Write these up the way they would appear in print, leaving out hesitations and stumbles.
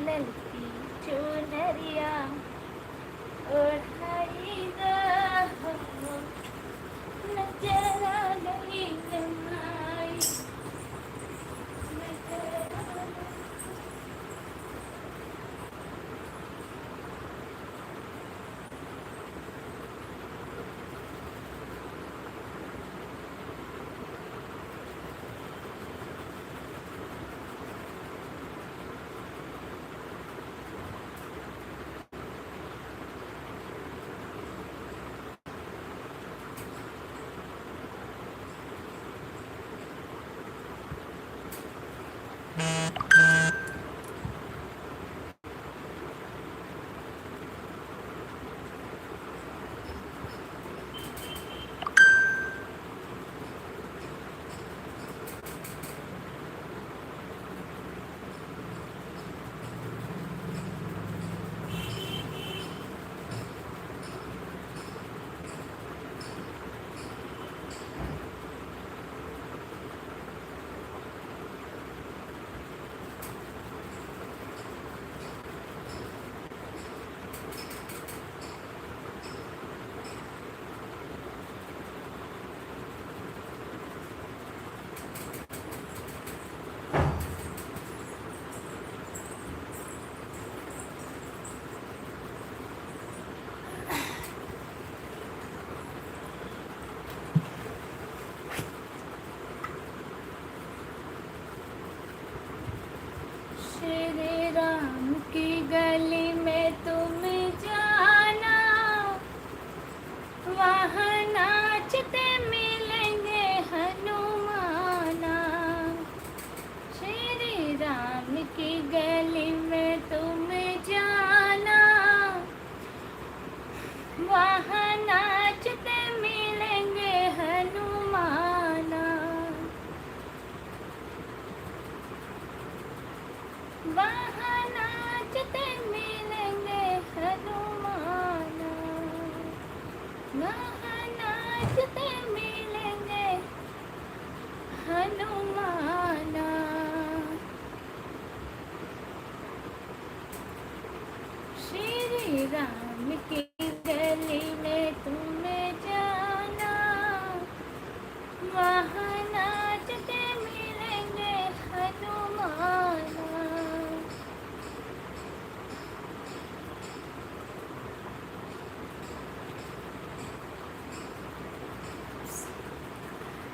ललकी चुनरिया ओढ़ाई दो, नजर आ गई जमाई, नजर आ गई। श्री राम की गली में तुम जाना, वहाँ नाचते मिलेंगे हनुमाना। श्री राम की गली में तुम जाना, वहाँ नाचते मिलेंगे हनुमाना। वहाँ नाचते मिलेंगे हनुमाना, वहाँ नाचते मिलेंगे हनुमाना। श्री राम की गली में तुम्हें जाना, वहाँ नाचते मिलेंगे हनुमाना।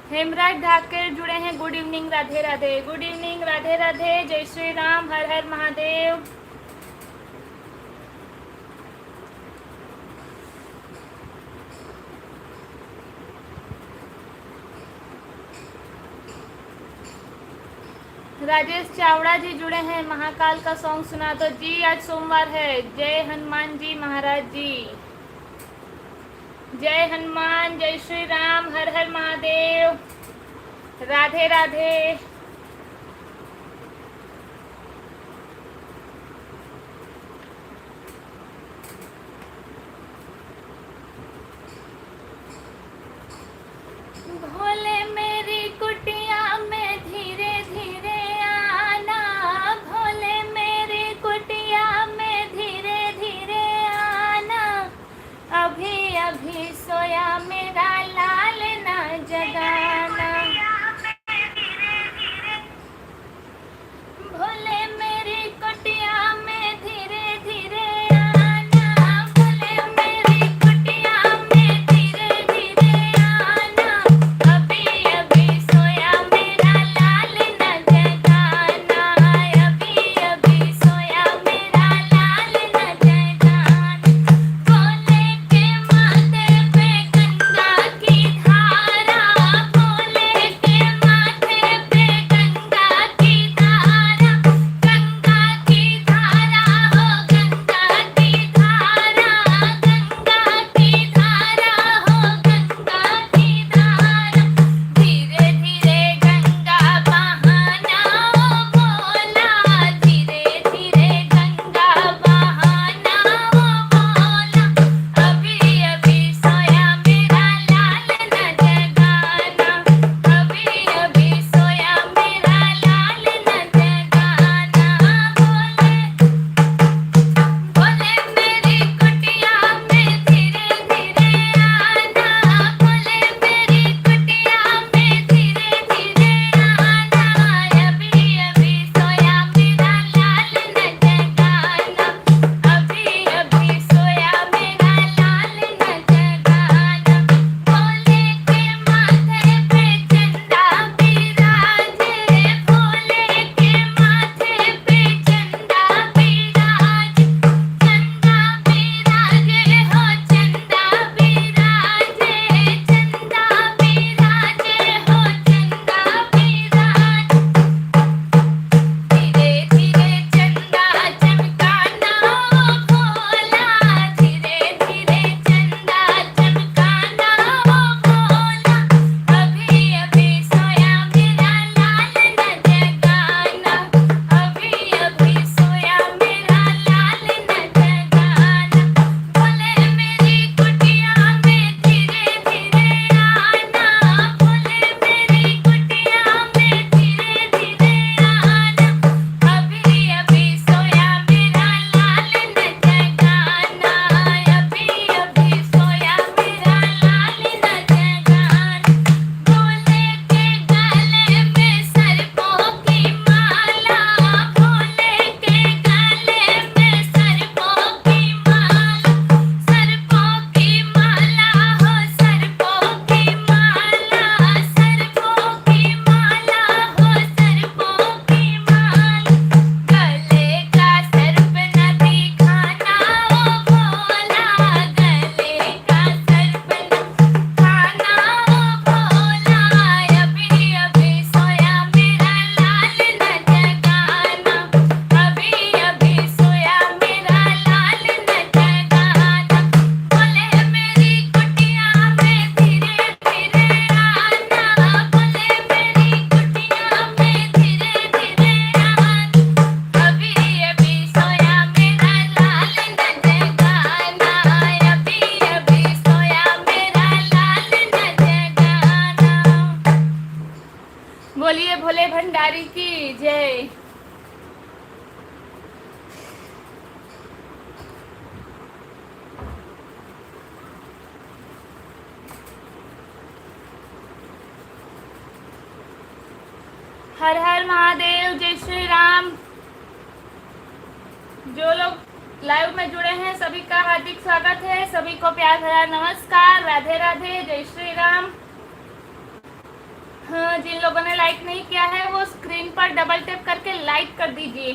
हेमराज ढाकर जुड़े हैं, good evening, Radhe Radhe. Good evening, Radhe Radhe, जय श्री राम, हर हर महादेव। राजेश चावड़ा जी जुड़े हैं, महाकाल का सॉन्ग सुना दो जी। आज सोमवार है, जय हनुमान जी महाराज जी। जय हनुमान, जय श्री राम, हर हर महादेव, राधे राधे। भोले मेरी कुटिया में धीरे धीरे आना, भोले मेरी कुटिया में धीरे धीरे आना। अभी अभी सोया मेरा लाल ना जगाना, जी जय। हर हर महादेव, जय श्री राम। जो लोग लाइव में जुड़े हैं सभी का हार्दिक स्वागत है, सभी को प्यार भरा नमस्कार, राधे राधे, जय श्री राम। हाँ, जिन लोगों ने लाइक नहीं किया है वो स्क्रीन पर डबल टैप करके लाइक कर दीजिए।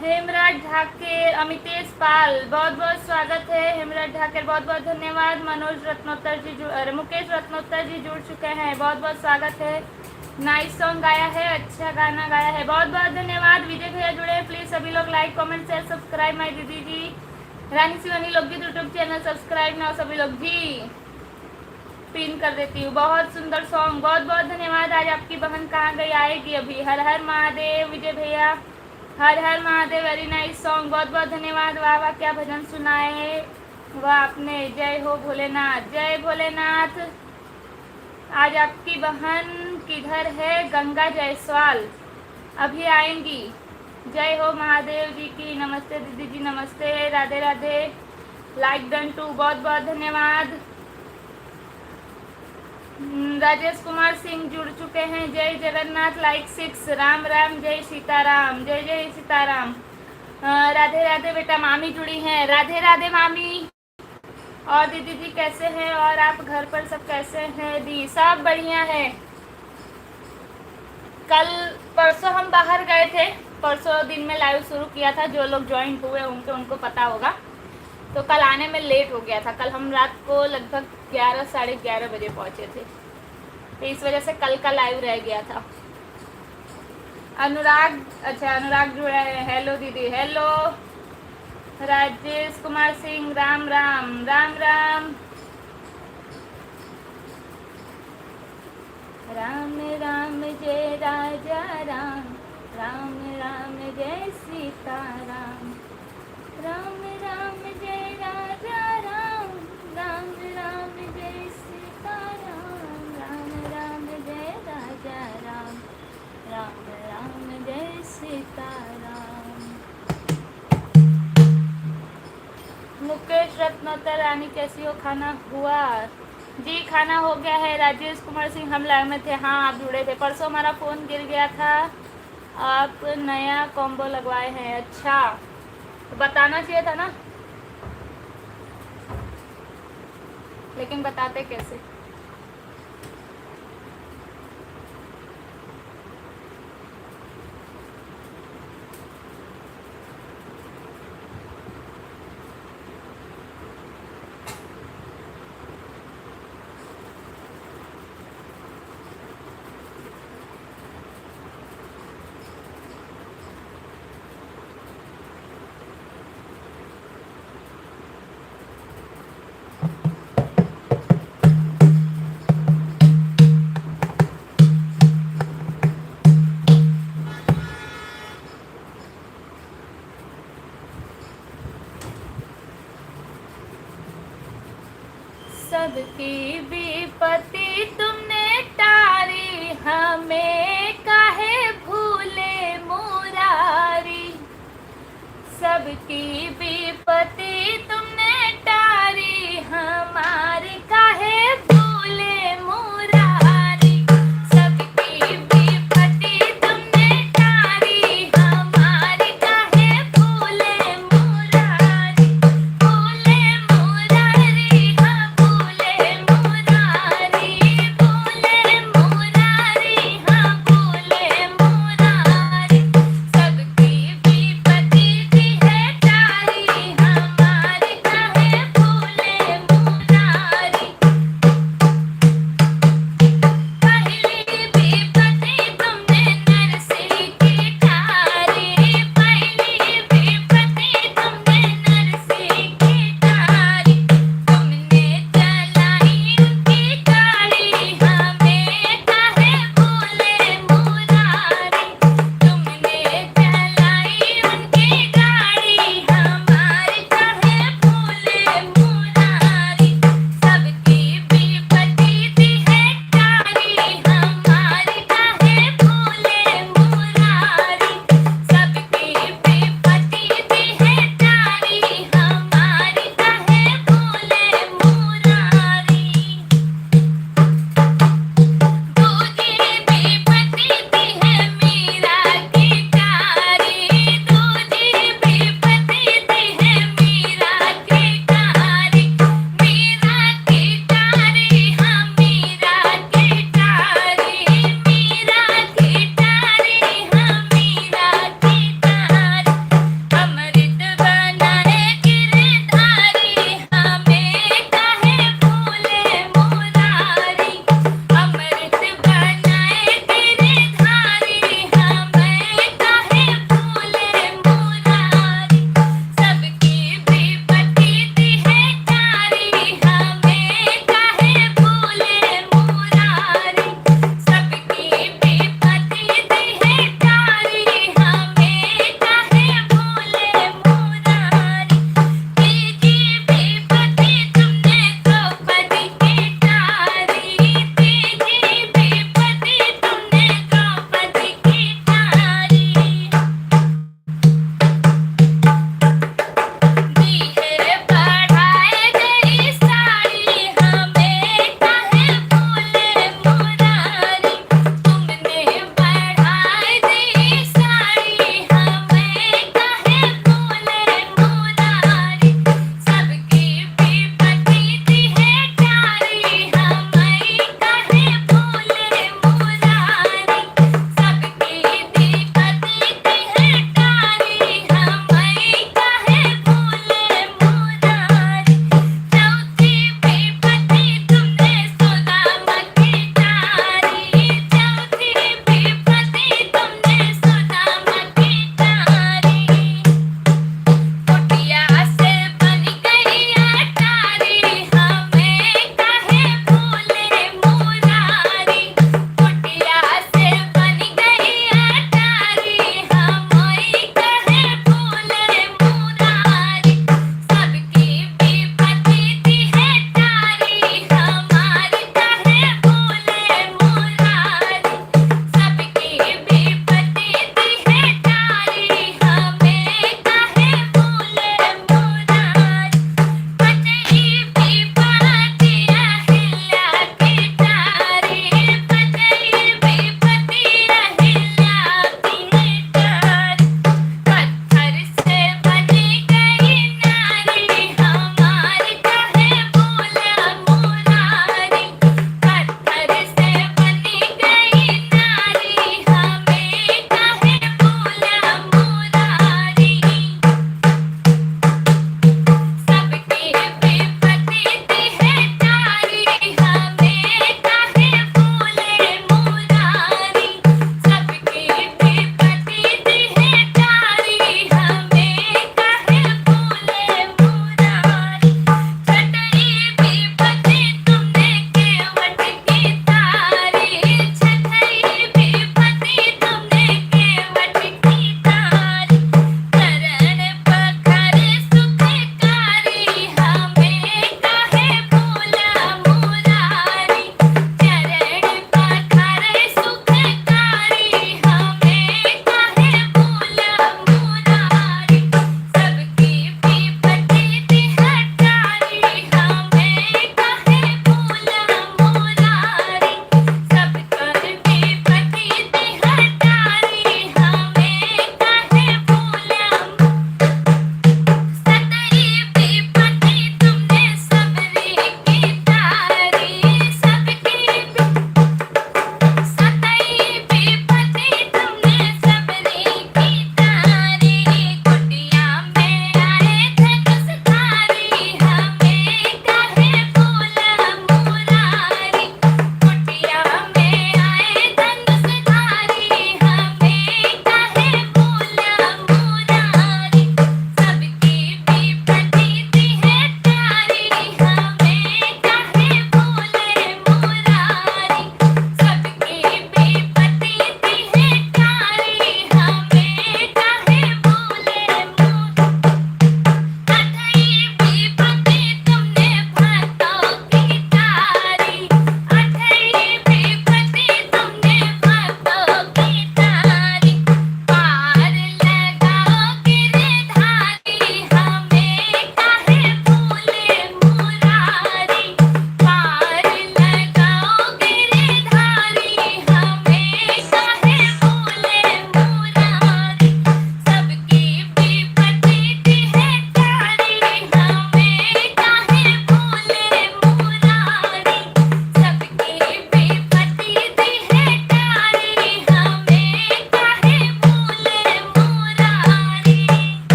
हेमराज ठाकर, अमितेश पाल, बहुत बहुत स्वागत है। हेमराज ठाकर, बहुत बहुत धन्यवाद। मनोज रत्नोत्तर जी, मुकेश रत्नोत्तर जी जुड़ चुके हैं, बहुत बहुत स्वागत है। नाइस सॉन्ग गाया है, अच्छा गाना गाया है, बहुत बहुत धन्यवाद। विजय भैया जुड़े, प्लीज सभी लोग लाइक कमेंट शेयर सब्सक्राइब। माई दीदी जी, रानी सिवानी लोकगीत यूट्यूब चैनल सब्सक्राइब ना सभी लोग जी, पिन कर देती हूँ। बहुत सुंदर सॉन्ग, बहुत बहुत धन्यवाद। आज आपकी बहन कहाँ गई, आएगी अभी। हर हर महादेव विजय भैया, हर हर महादेव, वेरी नाइस सॉन्ग, बहुत बहुत धन्यवाद। वाह वाह, क्या भजन सुनाए वाह आपने। जय हो भोलेनाथ, जय भोलेनाथ। आज आपकी बहन किधर है? गंगा जायसवाल, अभी आएंगी। जय हो महादेव जी की। नमस्ते दीदी जी, नमस्ते, Radhe Radhe. Like done to, बहुत बहुत धन्यवाद। राजेश कुमार सिंह जुड़ चुके हैं, जय जगन्नाथ, लाइक 6। राम राम, जय सीताराम, जय जय सीताराम। राधे राधे बेटा, मामी जुड़ी हैं, राधे राधे मामी। और दीदी जी कैसे हैं? और आप घर पर सब कैसे हैं? दी सब बढ़िया है। कल परसों हम बाहर गए थे, परसों दिन में लाइव शुरू किया था, जो लोग ज्वाइन हुए होंगे उनको पता होगा। तो कल आने में लेट हो गया था, कल हम रात को लगभग 11 साढ़े 11 बजे पहुँचे थे, तो इस वजह से कल का लाइव रह गया था। अनुराग, अच्छा अनुराग जुड़ा है, हेलो दीदी, हेलो। राजेश कुमार सिंह, राम राम, राम राम। राम राम जय राजा राम, राम राम जय सीताराम, राम राम जय राजा राम, राम राम जय सीताराम, राम राम जय राजा राम, राम राम जय सीताराम। मुकेश रत्नोत्तर, रानी कैसी हो? खाना हुआ जी? खाना हो गया है। राजेश कुमार सिंह, हम लाइव में थे। हाँ आप जुड़े थे। परसों हमारा फ़ोन गिर गया था, आप नया कॉम्बो लगवाए हैं। अच्छा, तो बताना चाहिए था ना, लेकिन बताते कैसे। सबकी विपत्ति तुमने टारी, हमें काहे भूले मुरारी। सबकी विपत्ति तुमने टारी, हमारी काहे भूले मुरारी। सबकी विपत्ति तुमने टारी, हमारी काहे भूले मुरारी। भूले मुरारी, हाँ भूले मुरारी, भूले मुरारी, हाँ भूले मुरारी। सबकी विपत्ति दी है टारी,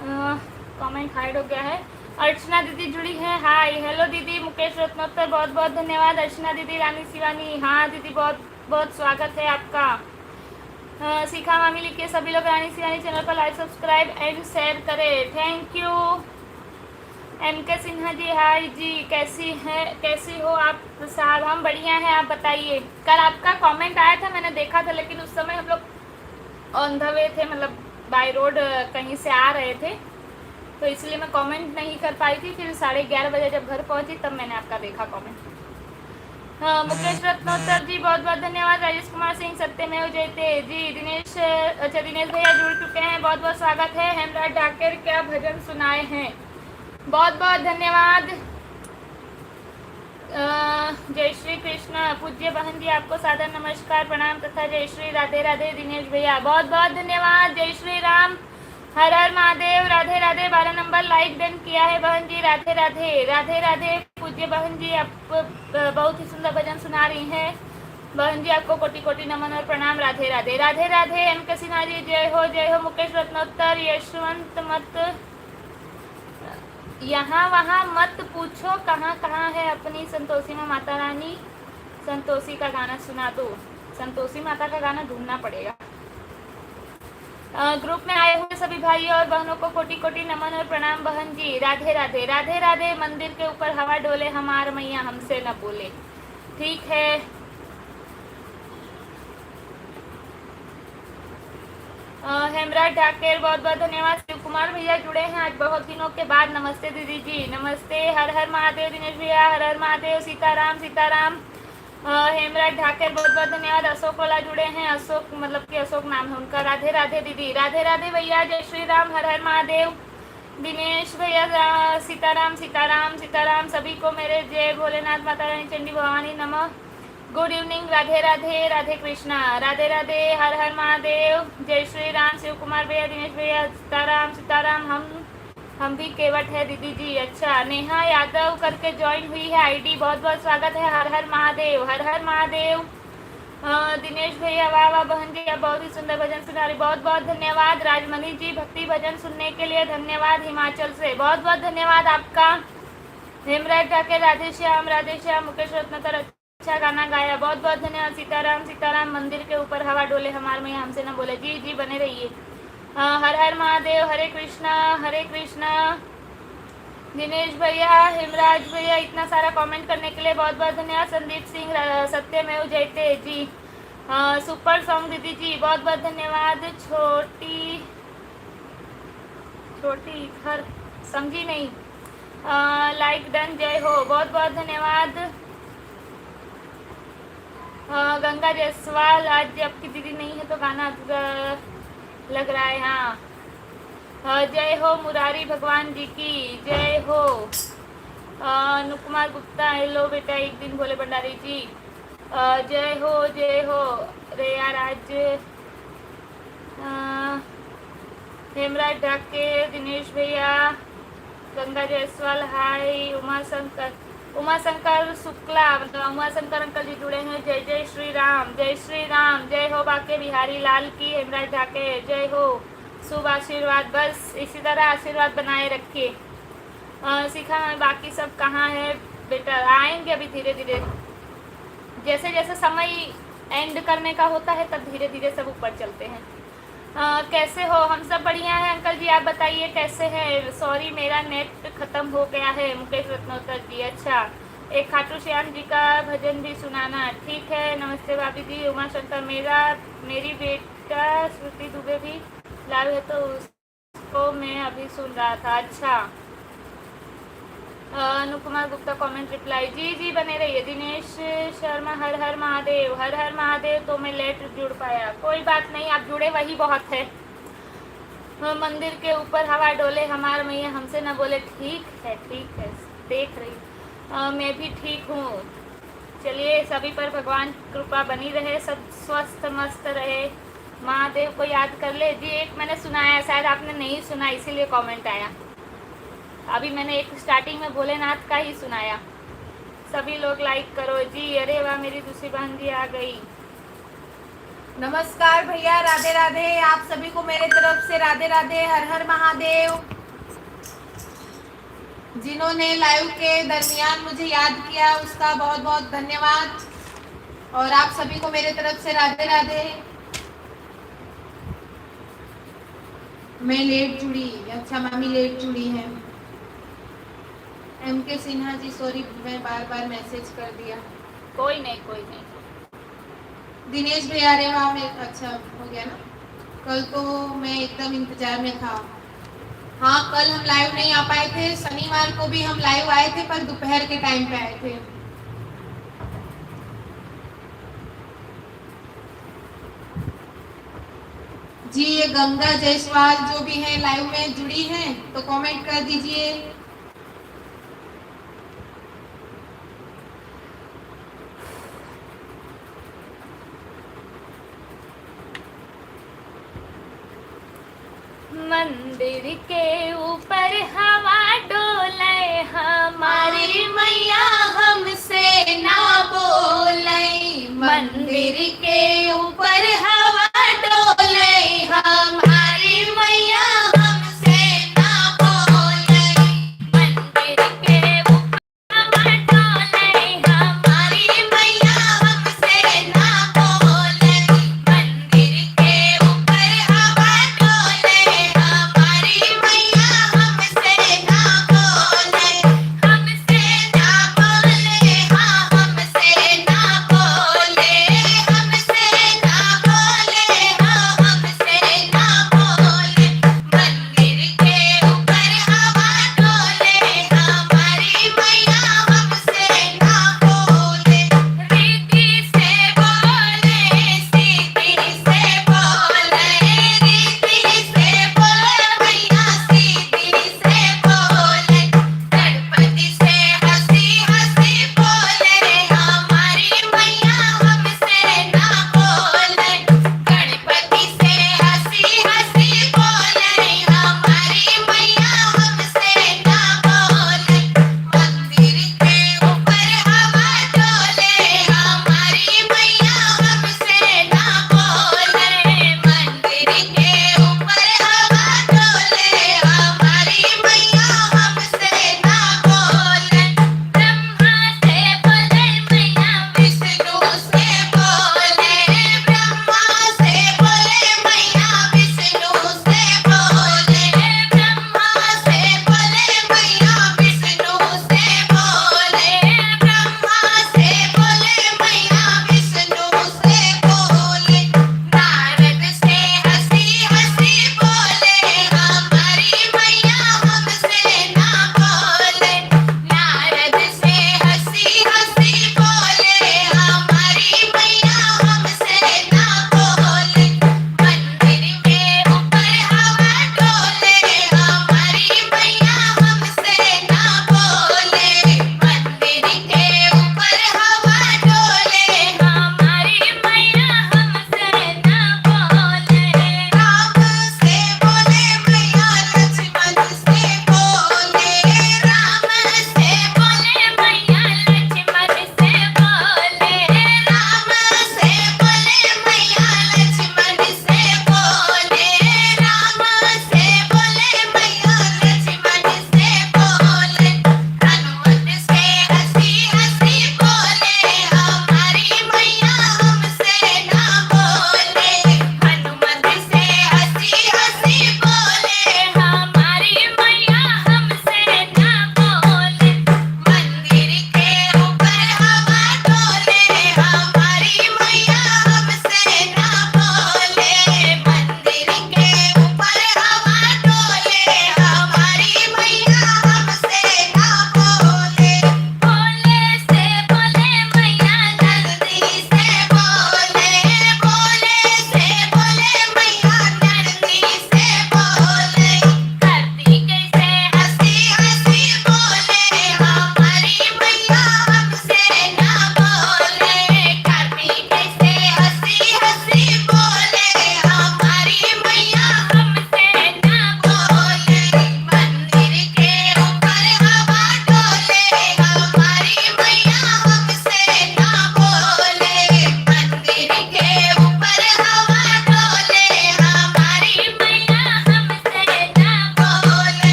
कमेंट हाइड हो गया है। अर्चना दीदी जुड़ी है, हाय हेलो दीदी। मुकेश रत्नोत्तर बहुत बहुत धन्यवाद। अर्चना दीदी, रानी शिवानी, हाँ दीदी बहुत बहुत स्वागत है आपका। शिखा मामी लिखिए सभी लोग रानी शिवानी चैनल पर लाइक सब्सक्राइब एंड शेयर करें, थैंक यू। एम के सिन्हा जी, हाय जी, कैसी हो आप साहब? हम बढ़िया हैं, आप बताइए। कल आपका कमेंट आया था, मैंने देखा था, लेकिन उस समय हम लोग ऑन द वे थे, मतलब बाय रोड कहीं से आ रहे थे, तो इसलिए मैं कमेंट नहीं कर पाई थी। फिर 11:30 बजे जब घर पहुंची तब मैंने आपका देखा कमेंट। हाँ, मुकेश रत्नोत्तर जी बहुत बहुत धन्यवाद। राजेश कुमार सिंह, सत्यमेव जयते जी। दिनेश, अच्छा दिनेश भैया जुड़ चुके हैं, बहुत बहुत स्वागत है। हेमराज ढाकेर क्या भजन सुनाए हैं, बहुत बहुत धन्यवाद। जय श्री कृष्ण। पूज्य बहन जी आपको सादर नमस्कार प्रणाम तथा जय श्री राधे राधे। दिनेश भैया बहुत बहुत धन्यवाद। जय श्री राम, हर हर Mahadev, Radhe Radhe. 12 number like done किया है बहन जी, राधे राधे राधे राधे। पूज्य बहन जी आप बहुत ही सुंदर भजन सुना रही हैं बहन जी, आपको कोटि कोटि नमन और प्रणाम, राधे राधे राधे राधे। एम के सिन्हा जी जय हो जय हो। मुकेश रत्नोत्तर, यशवंत मत यहाँ वहाँ मत पूछो, कहाँ कहाँ है अपनी संतोषी में माता रानी, संतोषी का गाना सुना दो। संतोषी माता का गाना ढूंढना पड़ेगा। ग्रुप में आए हुए सभी भाइयों और बहनों को कोटि कोटि नमन और प्रणाम बहन जी, राधे राधे राधे राधे। मंदिर के ऊपर हवा डोले, हमार मैया हमसे न बोले, ठीक है। हेमराज ढाकेर बहुत बहुत धन्यवाद। शिव कुमार भैया जुड़े हैं आज बहुत दिनों के बाद, नमस्ते दीदी जी, नमस्ते। हर हर महादेव। दिनेश भैया हर हर महादेव। सीताराम सीताराम। हेमराज ढाकेर बहुत बहुत धन्यवाद। अशोक वाला जुड़े हैं, अशोक मतलब कि अशोक नाम है उनका, राधे राधे दीदी, राधे राधे भैया। जय श्री राम, हर हर महादेव। दिनेश भैया सीताराम सीताराम सीताराम। सभी को मेरे जय भोलेनाथ, माता रानी, चंडी भवानी नमः। गुड इवनिंग, राधे राधे राधे कृष्णा, राधे राधे, हर हर महादेव। जय श्री राम। शिव कुमार भैया, दिनेश भैया, सीताराम सीताराम। हम भी केवट है दीदी जी। अच्छा, नेहा यादव करके ज्वाइन हुई है आईडी, बहुत बहुत स्वागत है। हर हर महादेव, हर हर महादेव। दिनेश भैया वाह वाह बहन जी, आप बहुत ही सुंदर भजन सुना रही, बहुत बहुत धन्यवाद। राजमणि जी भक्ति भजन सुनने के लिए धन्यवाद, हिमाचल से बहुत बहुत धन्यवाद आपका। हेमराज ढाकेर, राधे श्याम राधे श्याम। मुकेश रत्नोत्तर अच्छा गाना गाया, बहुत बहुत धन्यवाद। सीताराम सीताराम। मंदिर के ऊपर हवा डोले, हमार में हमसे न बोले, जी जी बने रहिए। हर हर महादेव, हरे कृष्णा हरे कृष्णा। दिनेश भैया, हेमराज भैया, इतना सारा कमेंट करने के लिए बहुत बहुत धन्यवाद। संदीप सिंह, सत्यमेव जयते जी, सुपर सॉन्ग दीदी जी, बहुत बहुत धन्यवाद। छोटी घर समझी नहीं, लाइक डन, जय हो, बहुत बहुत धन्यवाद। गंगा जायसवाल, आज आपकी दीदी नहीं है तो गाना लग रहा है, हाँ। जय हो मुरारी भगवान जी की जय हो। अनुकुमार गुप्ता, हेलो बेटा, एक दिन भोले भंडारी जी, जय हो रेया राज। हेमराज ढाकेर, दिनेश भैया, गंगा जायसवाल, हाय। उमा शंकर शुक्ला, मतलब उमा शंकर अंकल जी जुड़े हैं, जय जय श्री राम, जय श्री राम। जय हो बाके बिहारी लाल की। हेमराज ढाकेर, जय हो, शुभ आशीर्वाद, बस इसी तरह आशीर्वाद बनाए रखिए। सीखा मैं, बाकी सब कहाँ है बेटा? आएंगे अभी धीरे धीरे, जैसे जैसे समय एंड करने का होता है तब धीरे धीरे सब ऊपर चलते हैं। कैसे हो? हम सब बढ़िया हैं अंकल जी, आप बताइए कैसे हैं? सॉरी मेरा नेट खत्म हो गया है। मुकेश रत्नोत्तर जी, अच्छा, एक खाटू श्याम जी का भजन भी सुनाना, ठीक है। नमस्ते भाभी जी। उमा शंकर, मेरी बेटा श्रुति दुबे भी लाइव है तो उसको मैं अभी सुन रहा था, अच्छा। अनुकुमार गुप्ता कमेंट रिप्लाई, जी जी बने रहिए। दिनेश शर्मा, हर हर महादेव, हर हर महादेव। तो मैं लेट जुड़ पाया, कोई बात नहीं, आप जुड़े वही बहुत है। मंदिर के ऊपर हवा डोले, हमार मैया हमसे न बोले, ठीक है देख रही। मैं भी ठीक हूँ। चलिए, सभी पर भगवान कृपा बनी रहे, सब स्वस्थ मस्त रहे, महादेव को याद कर ले जी। एक मैंने सुनाया, शायद आपने नहीं सुना इसीलिए कमेंट आया। अभी मैंने एक स्टार्टिंग में भोलेनाथ का ही सुनाया। सभी लोग लाइक करो जी। अरे वाह, मेरी दूसरी बहन जी आ गई। नमस्कार भैया, राधे राधे। आप सभी को मेरे तरफ से राधे राधे, हर हर महादेव। जिन्होंने लाइव के दरमियान मुझे याद किया उसका बहुत बहुत धन्यवाद, और आप सभी को मेरे तरफ से राधे राधे। मैं लेट जुड़ी, अच्छा मामी लेट जुड़ी है। MK सिन्हा जी सॉरी, मैं बार बार मैसेज कर दिया। कोई नहीं, कोई नहीं। दिनेश भैया, अरे वाह, अच्छा हो गया ना। कल तो मैं एकदम इंतजार में था। हाँ, कल हम लाइव नहीं आ पाए थे। शनिवार को भी हम लाइव आए थे पर दोपहर के टाइम पे आए थे। जी, ये गंगा जायसवाल जो भी है लाइव में जुड़ी हैं तो कमेंट कर दीजिए। मंदिर के ऊपर हवा डोले, हमारी मैया हमसे ना बोले। मंदिर के ऊपर हवा डोले, हमारी मैया हमसे ना बोले। मंदिर के ऊपर हवा डोले, हमारी मैया हमसे ना बोले। मंदिर के ऊपर हवा डोले, हमारी मैया हमसे ना बोले। हमसे ना बोले, हाँ हमसे ना बोले। हमसे ना बोले, हाँ हमसे ना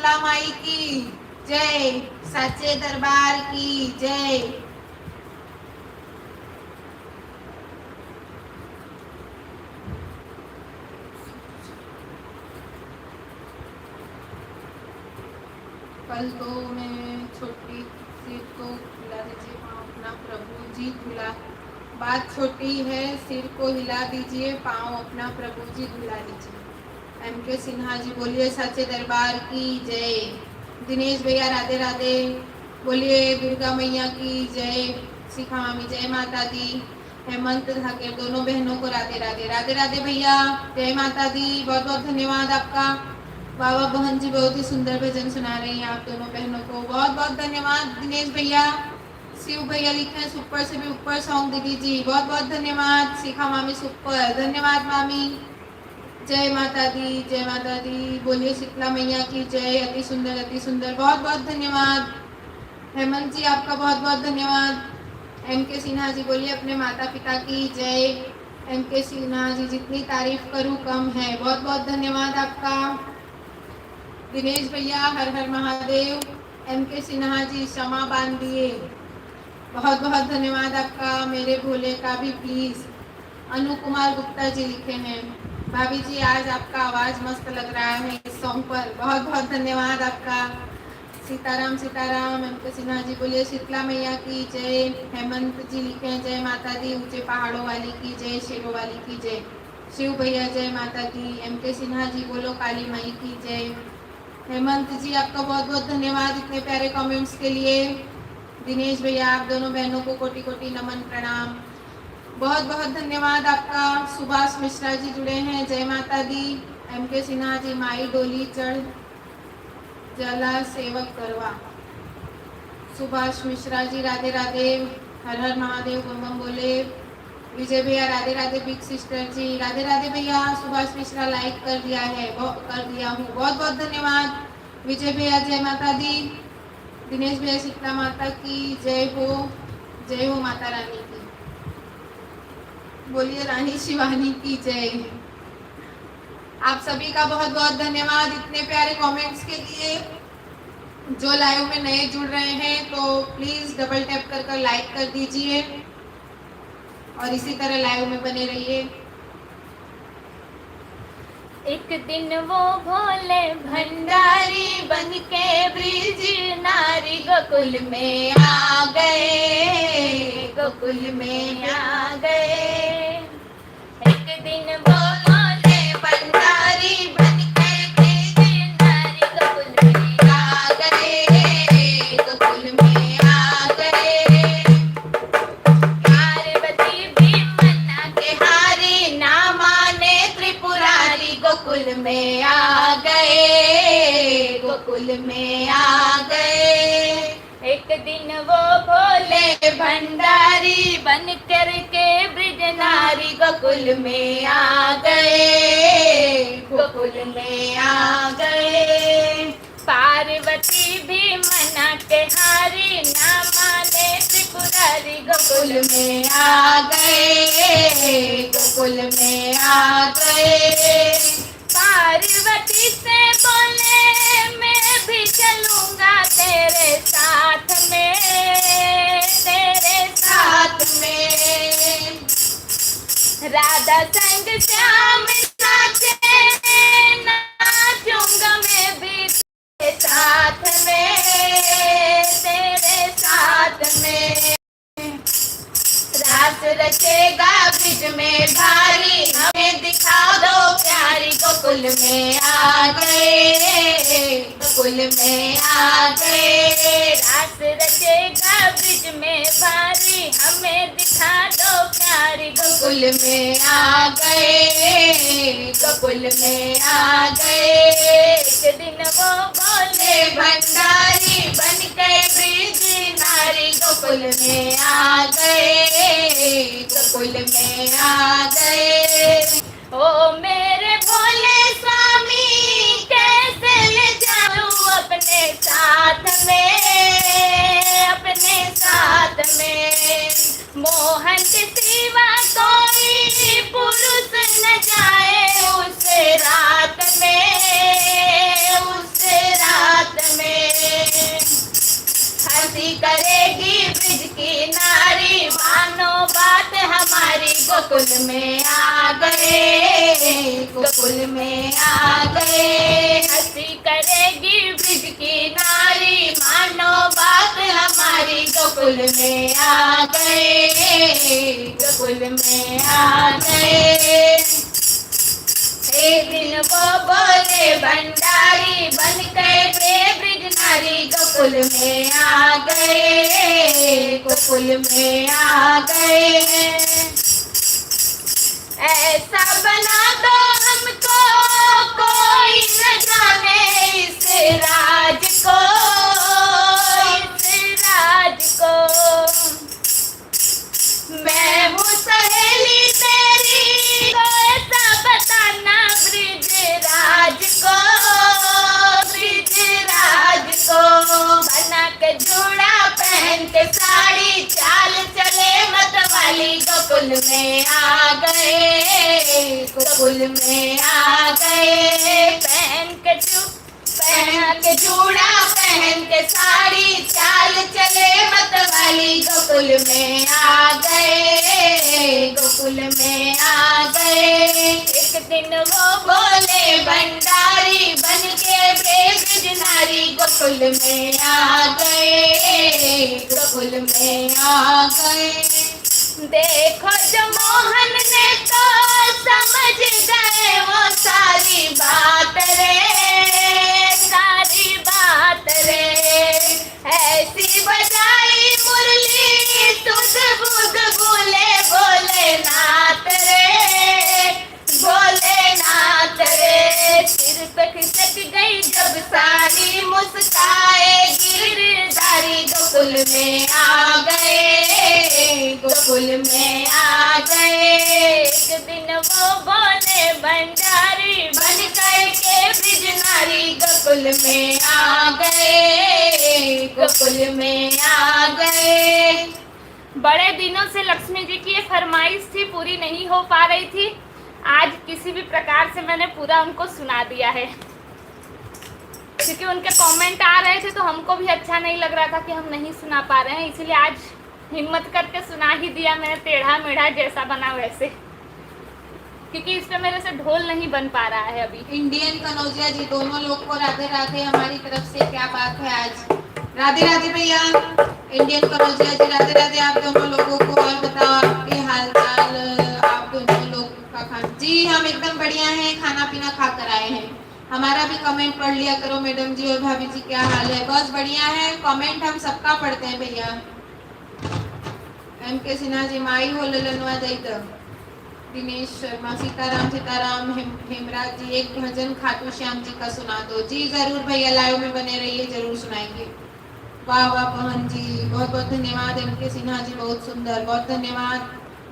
शीतला माई की जय, सच्चे दरबार की जय। कल तो मैं छोटी सिर को हिला दीजिए पाँव अपना प्रभु जी धुला, बात छोटी है सिर को हिला दीजिए पाँव अपना प्रभु जी धुला लीजिए। MK सिन्हा जी बोलिए सच्चे दरबार की जय। दिनेश भैया राधे राधे, बोलिए दुर्गा मैया की जय। शिखा मामी जय माता दी। हेमंत ठाकर दोनों बहनों को राधे राधे। राधे राधे भैया, जय माता दी, बहुत बहुत धन्यवाद आपका। बाबा बहन जी बहुत ही सुंदर भजन सुना रही हैं आप दोनों बहनों को, बहुत बहुत धन्यवाद। दिनेश भैया, शिव भैया लिखे हैं सुपर से भी ऊपर सॉन्ग दीदी जी, बहुत बहुत धन्यवाद। शिखा मामी सुपर, धन्यवाद मामी। जय माता दी, जय माता दी, बोलिए शीतला मैया की जय। अति सुंदर, बहुत बहुत धन्यवाद। हेमंत जी आपका बहुत बहुत धन्यवाद। MK सिन्हा जी बोलिए अपने माता पिता की जय। MK सिन्हा जी जितनी तारीफ करूं कम है, बहुत बहुत धन्यवाद आपका। दिनेश भैया हर हर महादेव। MK सिन्हा जी क्षमा बांध दिए, बहुत बहुत धन्यवाद आपका। मेरे भोले का भी प्लीज। अनु कुमार गुप्ता जी लिखे हैं, भाभी जी आज आपका आवाज मस्त लग रहा है इस सॉन्ग पर, बहुत बहुत धन्यवाद आपका। सीताराम MK सिन्हा जी बोलिए शीतला मैया की जय। हेमंत जी लिखे हैं जय माता दी, ऊंचे पहाड़ों वाली की जय, शेरों वाली की जय। शिव भैया जय माता दी। MK सिन्हा जी बोलो काली माई की जय। हेमंत जी आपका बहुत बहुत धन्यवाद इतने प्यारे कमेंट्स के लिए। दिनेश भैया आप दोनों बहनों को कोटि कोटि नमन प्रणाम, बहुत बहुत धन्यवाद आपका। सुभाष मिश्रा जी जुड़े हैं, जय माता दी। MK सिन्हा जी माई डोली चढ़ जला सेवक करवा। सुभाष मिश्रा जी राधे राधे, हर हर महादेव, बम बम बोले। विजय भैया राधे राधे, बिग सिस्टर जी राधे राधे भैया। सुभाष मिश्रा लाइक कर दिया है, कर दिया हूँ, बहुत बहुत धन्यवाद। विजय भैया जय माता दी। दिनेश भैया शीतला माता की जय हो माता रानी की, बोलिए रानी शिवानी की जय। आप सभी का बहुत बहुत धन्यवाद इतने प्यारे कमेंट्स के लिए। जो लाइव में नए जुड़ रहे हैं तो प्लीज डबल टैप कर लाइक कर दीजिए और इसी तरह लाइव में बने रहिए। एक दिन वो भोले भंडारी बन के ब्रिज नारी गोकुल में आ गए, गोकुल में आ गए। एक दिन वो भोले भंडारी बन के ब्रिज नारी गोकुल में आ गए, गोकुल में आ गए। पार्वती भी मना के हारी, ना माने त्रिपुरारी, गोकुल में आ गए, गोकुल में आ गए। एक दिन वो भोले भंडारी बन कर के ब्रिज नारी गोकुल में आ गए, गोकुल में आ गए। पार्वती भी मना के हारी, ना माने त्रिपुरारी, गोकुल में आ गए, गोकुल में आ गए। पार्वती से बोले मैं भी चलूंगा तेरे साथ में, तेरे साथ में। राधा संग श्याम नाचे, नाचूंगा मैं भी तेरे साथ में, तेरे साथ में। रास रचेगा ब्रिज में भारी, हमें दिखा दो प्यारी, गोकुल में आ गए, गोकुल में आ गए। रास रचेगा ब्रिज में भारी, हमें दिखा दो प्यारी, गोकुल में आ गए, गोकुल में आ गए। एक दिन वो बोले भंडारी बन के ब्रिज नारी, गोकुल में आ गए, गोकुल में आ गए। ओ मेरे भोले स्वामी कैसे ले जाऊं अपने साथ में, अपने साथ में। मोहन के सिवा कोई पुरुष न जाए उस रात में, उस रात हंसी करेगी ब्रिज की नारी, मानो बात हमारी गोकुल में आ गए, गोकुल में आ गए। हंसी करेगी ब्रिज की नारी, मानो बात हमारी गोकुल में आ गए, गोकुल में आ गए। एक दिन वो बोले भंडारी, बन गए ब्रिज नारी, गोकुल में आ गए, गोकुल में आ गए। ऐसा बना दो हमको कोई न जाने इस राज को, इस राज को। मैं हूँ सहेली तेरी, तो ऐसा बताना ब्रिज राज को, ब्रिज राज को। बना के जूड़ा पहन के साड़ी, चाल चले मतवाली, गोकुल में आ गए, गोकुल में आ गए। पहन के जूड़ा पहन के साड़ी, चाल चले मतवाली, गोकुल में आ गए, गोकुल में आ गए। एक दिन वो बोले भंडारी, बन के ब्रिज नारी, गोकुल में आ गए, गोकुल में आ गए। देखो जो मोहन ने तो समझ गए वो सारी बात रे, सारी बात रे। ऐसी बजाई मुरली सुध बुध बोले, बोले नाथ रे, बोले नाथ रे। सिर पे खिसक गई जब सारी, मुस्काए गिरधारी, गोकुल में आ गए, गोकुल में आ गए। एक दिन वो बोले भंडारी, बन करके ब्रिज नारी, गोकुल में आ गए, गोकुल में आ गए। बड़े दिनों से लक्ष्मी जी की ये फरमाइश थी, पूरी नहीं हो पा रही थी। आज किसी भी प्रकार से मैंने पूरा उनको सुना दिया है, क्योंकि उनके कमेंट आ रहे थे तो हमको भी अच्छा नहीं लग रहा था कि हम नहीं सुना पा रहे हैं, इसलिए आज हिम्मत करके सुना ही दिया मैंने, टेढ़ा मेढ़ा जैसा बना वैसे, क्योंकि इस पे मेरे से ढोल नहीं बन पा रहा है अभी। इंडियन कनौजिया जी, दोनों लोग को राधे राधे हमारी तरफ से। क्या बात है आज, राधे राधे भैया। इंडियन कनौजिया जी राधे राधे आप दोनों लोगों को। और बताओ आपके हाल चाल, आप दोनों लोग का खाना। जी हम एकदम बढ़िया हैं, खाना पीना खा कर आए हैं। हमारा भी कमेंट पढ़ लिया करो मैडम जी और भाभी जी, क्या हाल है? बस बढ़िया है, कमेंट हम सबका पढ़ते हैं भैया। एम के सिन्हा जी, माई हो ललनवा जाइत। दिनेश शर्मा, सीताराम सीताराम। हेमराज जी, एक भजन खाटू श्याम जी का सुना दो। जी जरूर भैया, लाइव में बने रहिए, जरूर सुनाएंगे। वाह वाह बहन जी, बहुत बहुत धन्यवाद। एम के सिन्हा जी बहुत सुंदर, बहुत धन्यवाद।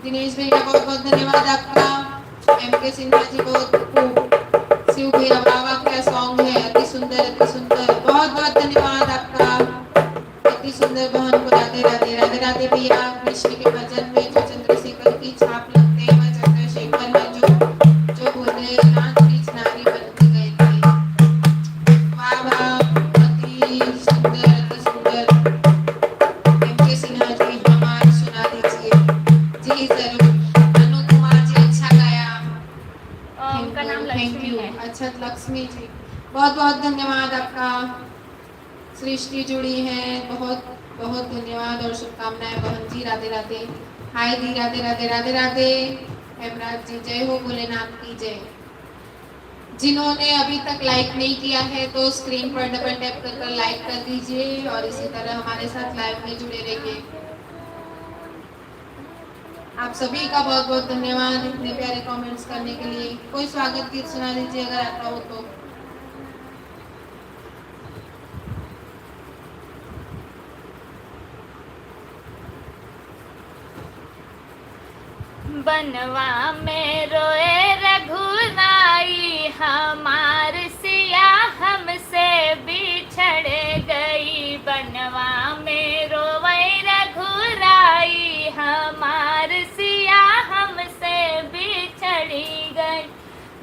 दिनेश भैया बहुत बहुत धन्यवाद आपका। एम के सिन्हा जी बहुत खूब। शिव भैया वाह वाह क्या सॉन्ग है, अति सुंदर अति सुंदर, बहुत बहुत धन्यवाद आपका। अति सुंदर बहन को राधे राधे। राधे राधे भैया। कृष्ण के भजन में जो चंद्रशेखर की छाप लगते हैं, वह चंद्रशेखर है जो बोले नाथ ब्रिज नारी बन के गए थे। वाह वाह, अति सुंदर अति सुंदर। एम के सिन्हा जी हमारे सुना दीजिए। जी जरूर। अनु कुमार जी अच्छा गाया, उनका नाम लक्ष्मी है। अच्छा लक्ष्मी जी, बहुत बहुत धन्यवाद आपका। सृष्टि जुड़ी है, बहुत बहुत धन्यवाद और शुभकामनाएं बहन जी। राधे राधे। हाय दी, राधे राधे राधे राधे। हेमराज जी, जय हो भोलेनाथ की जय। जिन्होंने अभी तक लाइक नहीं किया है तो स्क्रीन पर डबल टैप कर लाइक कर दीजिए और इसी तरह हमारे साथ लाइव में जुड़े रहिए। आप सभी का बहुत बहुत धन्यवाद इतने प्यारे कमेंट्स करने के लिए। कोई स्वागत गीत सुना दीजिए अगर आता हो तो। बनवा में रोए रघुराई, हमार सिया हमसे बिछड़ गई। बनवा में रोए रघुराई, हमार सिया हमसे बिछड़ी गई।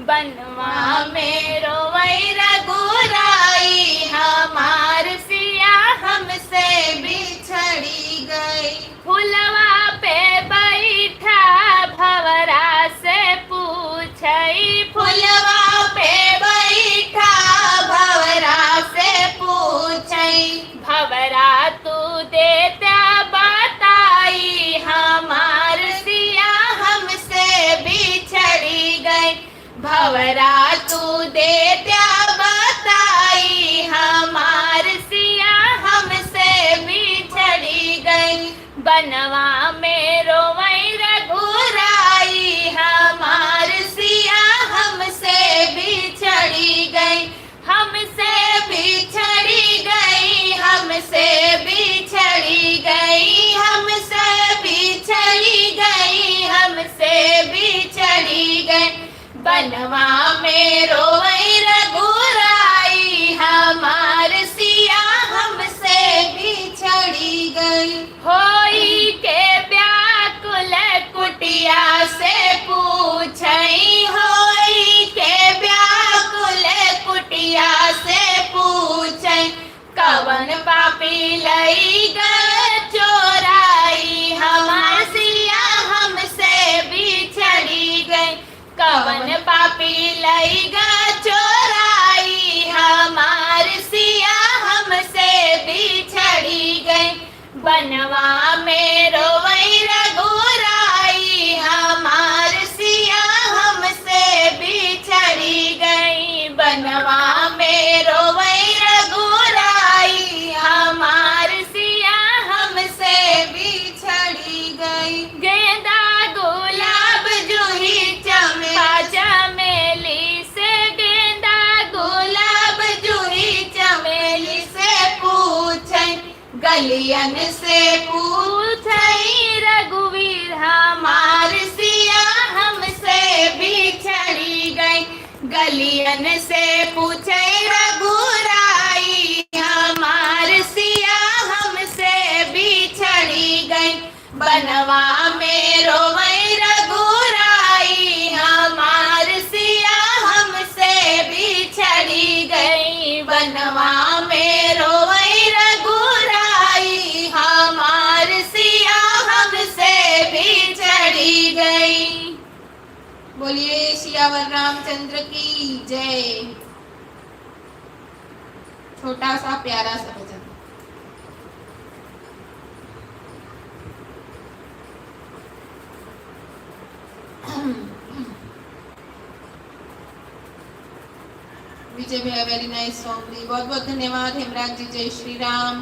बनवा में रोए रघुराई, हमार सिया हमसे बिछड़ बनवा में रोवई रघुराई, हमार सिया हमसे बिछड़ी गई, हमसे बिछड़ी गई, हमसे बिछड़ी गई, हमसे बिछड़ी गई, हमसे बिछड़ी गई। बनवा में रोवई रघुराई, हमार सिया हमसे बिछड़ी गई। होई के व्याकुल कुटिया से पूछई, होई के व्याकुल कुटिया से पूछई, कवन पापी लई गए चोराई, हमार सिया हमसे बिछड़ी गई। कवन पापी लई गए चोराई, हमार सिया हमसे बिछड़ी गई। बनवा में रोवई रघुराई, हमार सिया हमसे बिछड़ी गई। बनवा में रोवई रघुराई, हमार सिया हमसे बिछड़ी गई। गेंदा गुलाब जूही चंपा चमेली से, गेंदा गुलाब जूही चमेली से पूछई, गलियन से पूछई रघुवीर, हमार सिया हमसे बिछड़ी गई। गलियन से पूछई रघुराई, हमार सिया हमसे बिछड़ी गई। बनवा में रोवई रघुराई, हमार सिया हमसे बिछड़ी गई। बनवा में रोवई रघुराई, हमार सिया हमसे बिछड़ी गई। बोलिए सियावर रामचंद्र की जय। छोटा सा प्यारा सा भजन। विजय भैया वेरी नाइस सॉन्ग दी, बहुत बहुत धन्यवाद। हेमराज जी जय श्री राम।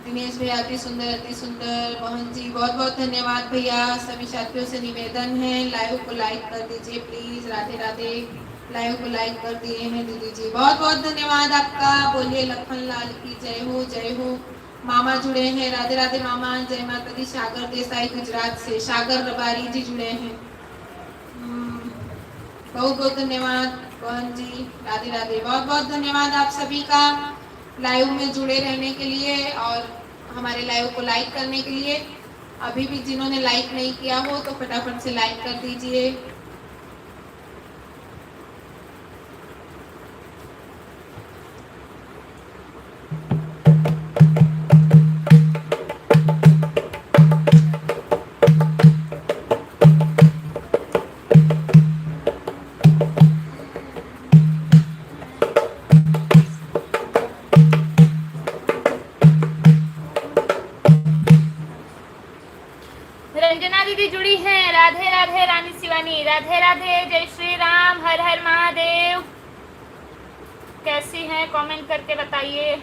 दिनेश भैया अति सुंदर। मोहन जी बहुत बहुत धन्यवाद भैया। सभी साथियों से निवेदन है लाइव को लाइक कर दीजिए प्लीज। राधे राधे। लाइव को लाइक कर दिए हैं दीदी जी, बहुत बहुत धन्यवाद आपका। बोलिए लखन लाल की जय हो जय हो। मामा जुड़े हैं, राधे राधे मामा, जय माता दी। सागर देसाई गुजरात से, सागर रबारी जी जुड़े हैं, बहुत बहुत धन्यवाद बहन जी। राधे राधे, बहुत बहुत धन्यवाद आप सभी का लाइव में जुड़े रहने के लिए और हमारे लाइव को लाइक करने के लिए। अभी भी जिन्होंने लाइक नहीं किया हो तो फटाफट से लाइक कर दीजिए। रंजना दीदी जुड़ी हैं, राधे राधे। रानी शिवानी राधे राधे, जय श्री राम, हर हर महादेव। कैसी हैं कमेंट करके बताइए।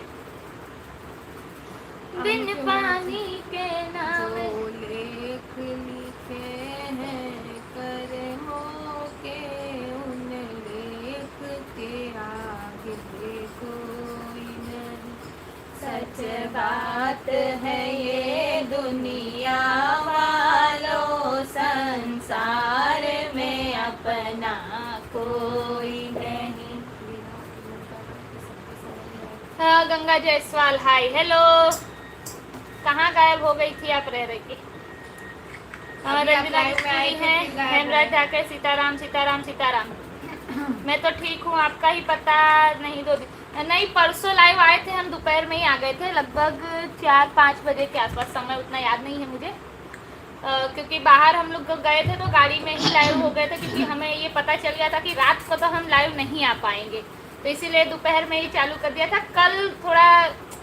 बिन पानी के नाम लेख लिखे हैं कर्मों के, उन लेख के आगे कोई नहीं। सच बात है ये दुनिया वालों, संसार में अपना कोई नहीं। हाँ गंगा जायसवाल हाय हेलो। कहाँ गायब हो गई थी आप रह रही की? रंजना है, हेमराज ठाकर, सीताराम सीताराम सीताराम। मैं तो ठीक हूँ, आपका ही पता नहीं। नहीं परसों लाइव आए थे हम, दोपहर में ही आ गए थे, लगभग 4-5 बजे के आसपास। समय उतना याद नहीं है मुझे, क्योंकि बाहर हम लोग गए थे तो गाड़ी में ही लाइव हो गए थे, क्योंकि हमें ये पता चल गया था कि रात को तो हम लाइव नहीं आ पाएंगे, तो इसीलिए दोपहर में ही चालू कर दिया था। कल थोड़ा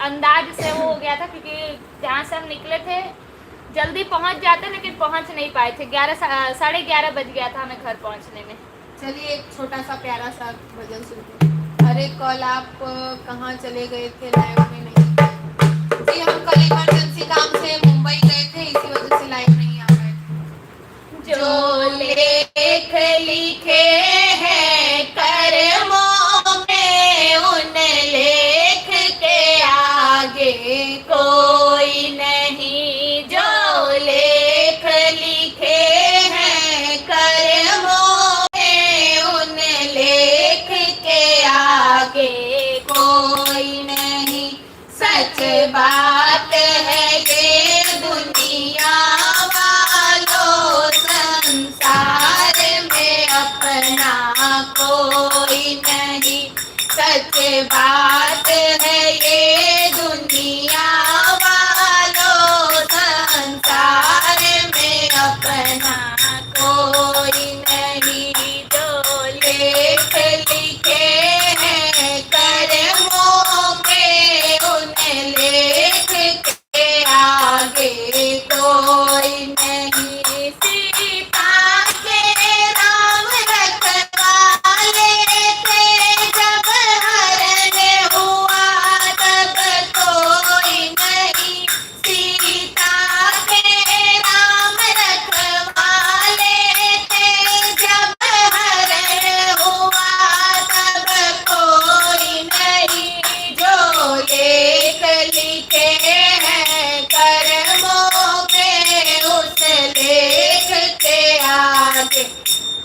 अंदाज से वो हो गया था, क्योंकि जहाँ से हम निकले थे जल्दी पहुँच जाते, लेकिन पहुँच नहीं पाए थे। 11 11:30 बज गया था हमें घर पहुँचने में। चलिए एक छोटा सा प्यारा सा भजन सुनते हैं। अरे कल आप कहाँ चले गए थे, लाइव में नहीं? जी हम कल इमरजेंसी काम से मुंबई गए थे, इसी लिखे हैं कर्मों में, उन लेख के आगे कोई नहीं। जो लेख लिखे हैं कर्मों में, उन लेख के आगे कोई नहीं। सच बात है ये दुनिया वालों, संसार में अपना कोई नहीं। सच बात है ये दुनिया वालों, संसार में अपना कोई नहीं। जो लेख लिखे हैं कर्मों के, उन लेख के आगे कोई नहीं। सीता के राम रखवाले थे, जब हरण हुआ तब कोई नहीं। सीता के राम रखवाले थे, जब हरण हुआ तब कोई नहीं। जो लेख लिखे हैं कर्मों के, उस लेख के आगे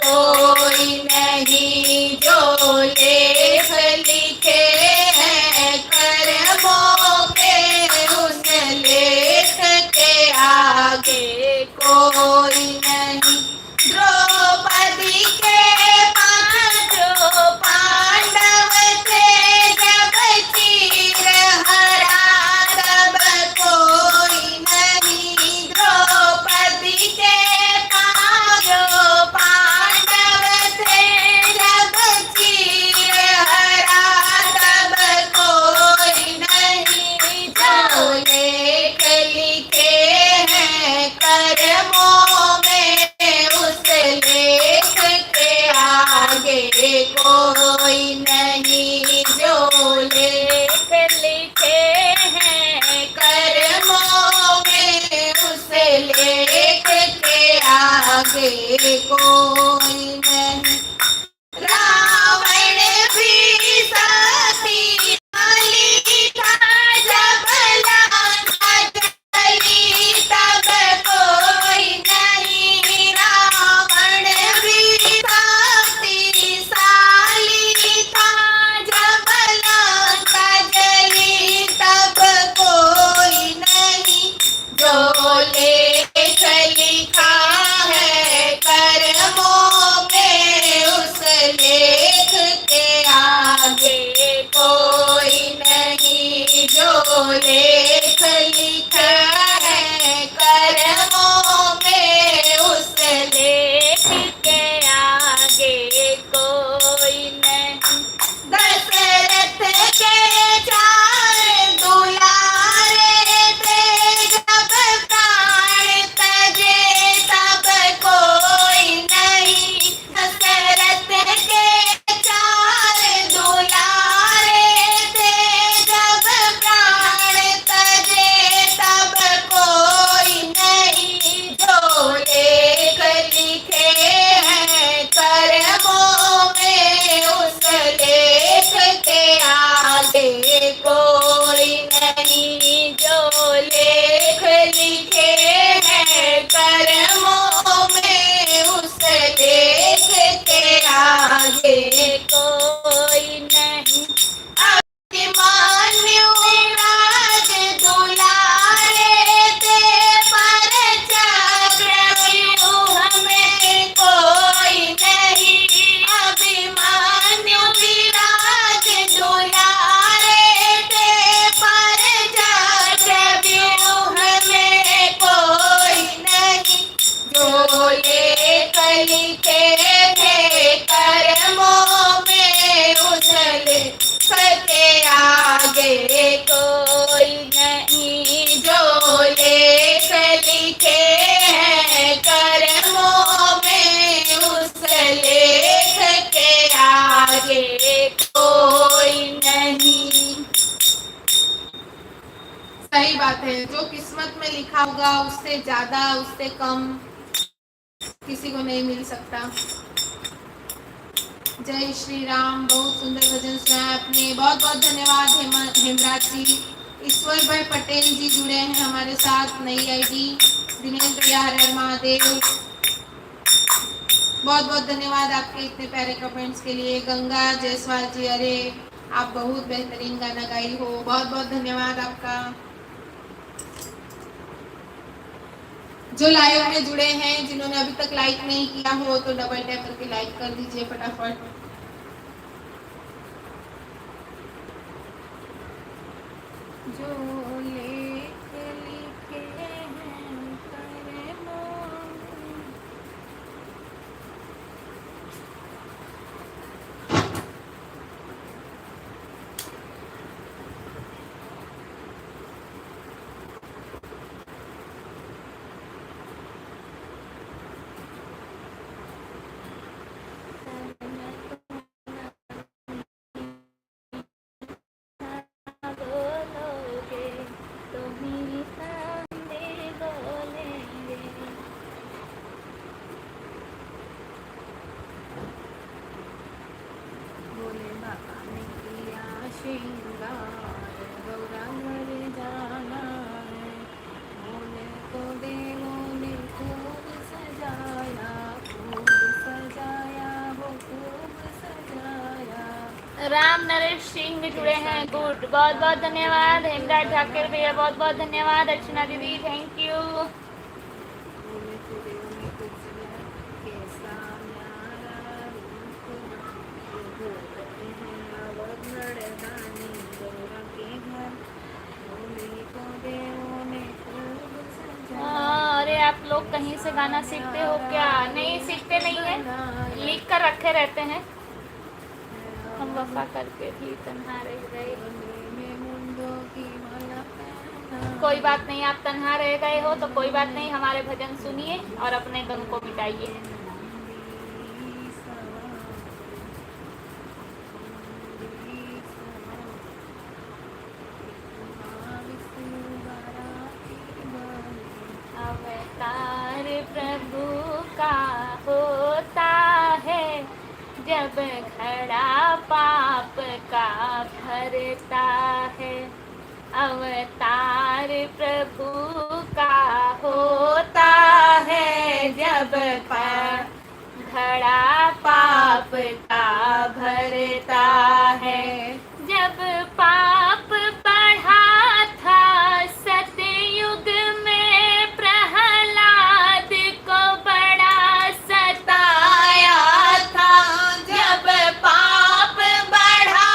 कोई नहीं। जो लेख लिखे हैं कर्मों के, उस लेख के आगे कोई नहीं। द्रौपदी के पांचों पांडव थे, जब चीर हरा तब कोई नहीं। द्रौपदी के पांचों पांडव थे, जब चीर हरा तब कोई नहीं। जो लेख लिखे हैं कर्मों में, उस लेख के आगे कोई नहीं। जो लेख लिखे हैं कर्मों में, उस लेख के आगे कोई नहीं। रावण भी सती माली था, जब लंका जली तब कोई नहीं। रावण भी शक्तिशाली था, जब लंका जली तब कोई नहीं। जो लेख लिखा है कर्मों में, उस लेख के आगे कोई नहीं। जो लेख लिखा है कर्मों में, उस लेख के आगे कोई नहीं। दशरथ के 4 दुलारे थे, जब प्राण तजे तब कोई नहीं। दशरथ के 4 दुलारे थे, जब प्राण तजे तब कोई नहीं। जो लेख लिखे हैं कर्मों में, उस लेख के आगे कोई नहीं। जो लेख लिखे हैं कर्मों में, उस लेख के आगे कोई नहीं। अभिमन्यु राज दुलारे थे, पर चक्रव्यूह में कोई नहीं। अभिमन्यु राज दुलारे थे, पर चक्रव्यूह में कोई नहीं। जो लेख लिखे थे कर्मों में, उस लेख के आगे कोई नहीं। जो लेख लिखे हैं कर्मों में, उस लेख के आगे कोई नहीं। सही बात है। जो किस्मत में लिखा होगा उससे ज्यादा उससे कम किसी को नहीं मिल सकता। जय श्री राम। बहुत सुंदर भजन सुनाया आपने, बहुत बहुत धन्यवाद हेमराज जी। ईश्वर भाई पटेल जी जुड़े हैं हमारे साथ, नई आईडी। दिनेश भैया हर हर महादेव, बहुत बहुत धन्यवाद आपके इतने प्यारे कमेंट्स के लिए। गंगा जायसवाल जी, अरे आप बहुत बेहतरीन गाना गाई हो, बहुत बहुत धन्यवाद आपका। जो लाइव में जुड़े हैं, जिन्होंने अभी तक लाइक नहीं किया हो तो डबल टैप करके लाइक कर दीजिए फटाफट। जो लेख लिखे हैं कर्मों में, बोलोगे तो ही सामने बोलेंगे। बोले बाबा ने किया श्रृंगार, गौरांग जाना है। बोले को देवों ने खूब सजाया, खूब सजाया, वो खूब सजाया। राम नरेश सिंह जुड़े हैं, गुड, बहुत बहुत धन्यवाद। हेमराज ठाकर भैया बहुत बहुत धन्यवाद। अर्चना दीदी थैंक यू। अरे आप लोग कहीं से गाना सीखते हो क्या? नहीं सीखते नहीं है, लिख कर रखे रहते हैं। हम वफा करके भी तन्हा रह गए। कोई बात नहीं, आप तन्हा रह गए हो तो कोई बात नहीं, हमारे भजन सुनिए और अपने गम को मिटाइए। अवतार प्रभु का होता है जब घड़ा पाप का भरता है। अवतार प्रभु का होता है जब घड़ा पाप का भरता है। जब पाप बढ़ा था सतयुग में, प्रहलाद को बड़ा सताया था। जब पाप बढ़ा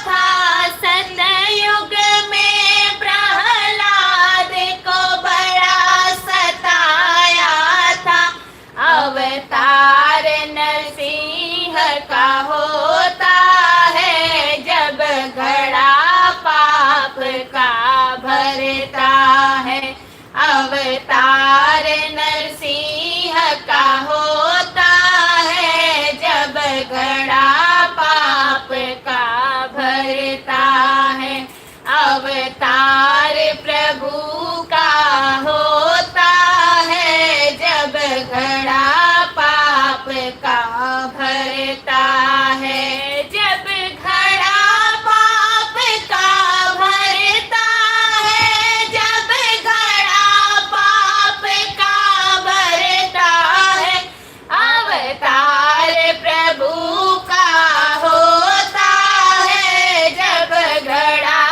था सतयुग में, प्रहलाद को बड़ा सताया था। अवतार नरसिंह का होता है जब घड़ा पाप का भरता है। अवतार नरसिंह का होता है जब घड़ा पाप का भरता है। अवतार प्रभु का होता है जब घड़ा पाप का भरता है। जब घड़ा पाप का भरता है, जब घड़ा पाप का भरता है। अवतार प्रभु का होता है जब घड़ा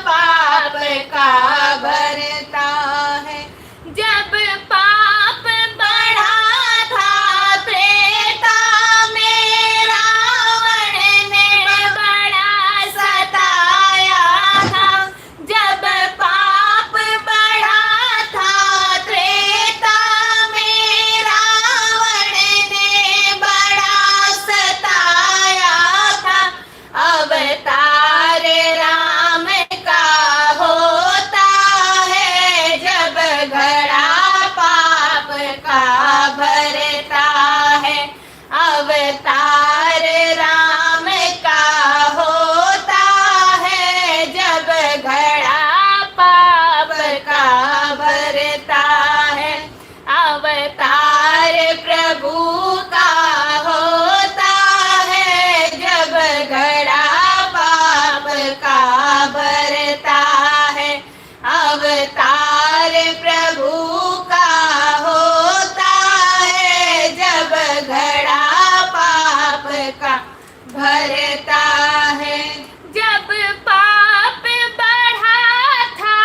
पाप का भरता है। जब पाप बढ़ा था त्रेता में, रावण ने बड़ा सताया था। जब पाप बढ़ा था त्रेता में, रावण ने बड़ा सताया था। अवतार राम का होता है जब घड़ा पाप का भरता है। अवतार राम का होता है जब घड़ा पाप का भरता है। अवतार प्रभु का होता है अवतार प्रभु का होता है जब घड़ा पाप का भरता है। जब पाप बढ़ा था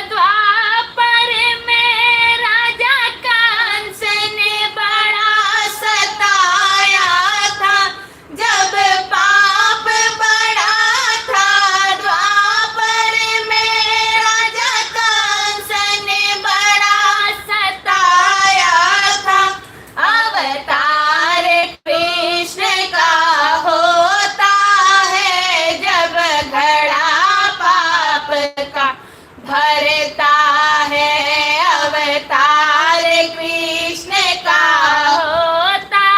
द्वापर में राजा कंस ने बड़ा सताया था। जब पाप बढ़ा था द्वापर में राजा कंस ने बड़ा सताया था। अवतार कृष्ण का होता है जब घड़ा पाप का भरता है। अवतार कृष्ण का होता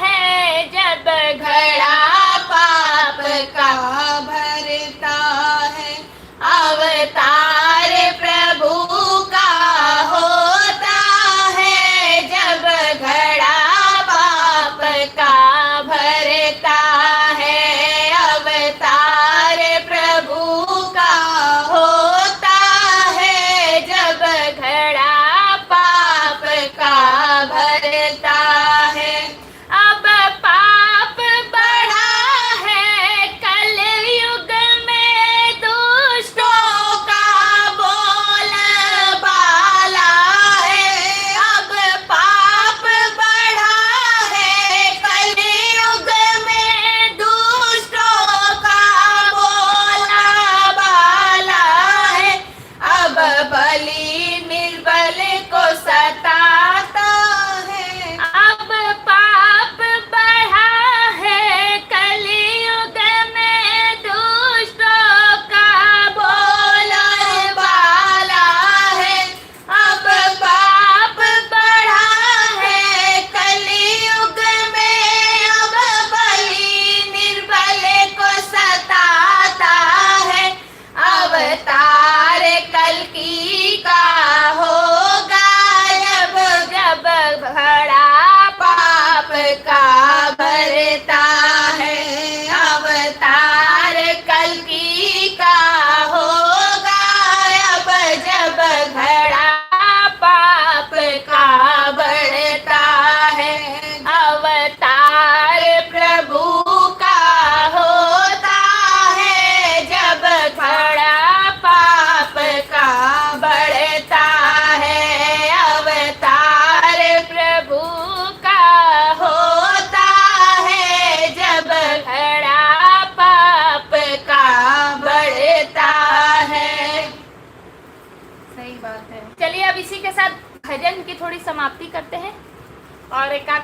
है जब घड़ा पाप का भरता है। अवतार प्रभु का होता है जब घड़ा पाप का भरता है। अवतार प्रभु का होता है जब घड़ा पाप का भरता है। अब पाप बढ़ा है कलयुग में दुष्टों का बोल बाला है। अब पाप बढ़ा है कलयुग में दुष्टों का बोला बाला है। अब बलि निर्बल को सताता है। अब पाप बढ़ा है कलयुग में दुष्टों का बोला बाला है। अब पाप बढ़ा है कलयुग में। अब बलि निर्बल को सताता है। अवतार कल्कि का होगा जब घड़ा पाप का भरता है। अवतार कल्कि का होगा अब जब घड़ा पाप का बढ़ता है। अवतार प्रभु का होता है जब घड़ा पाप का बढ़ता है। अवतार प्रभु का होता है जब घड़ा पाप का बढ़ता है। सही बात है। चलिए अब इसी के साथ भजन की थोड़ी समाप्ति करते हैं और एक आध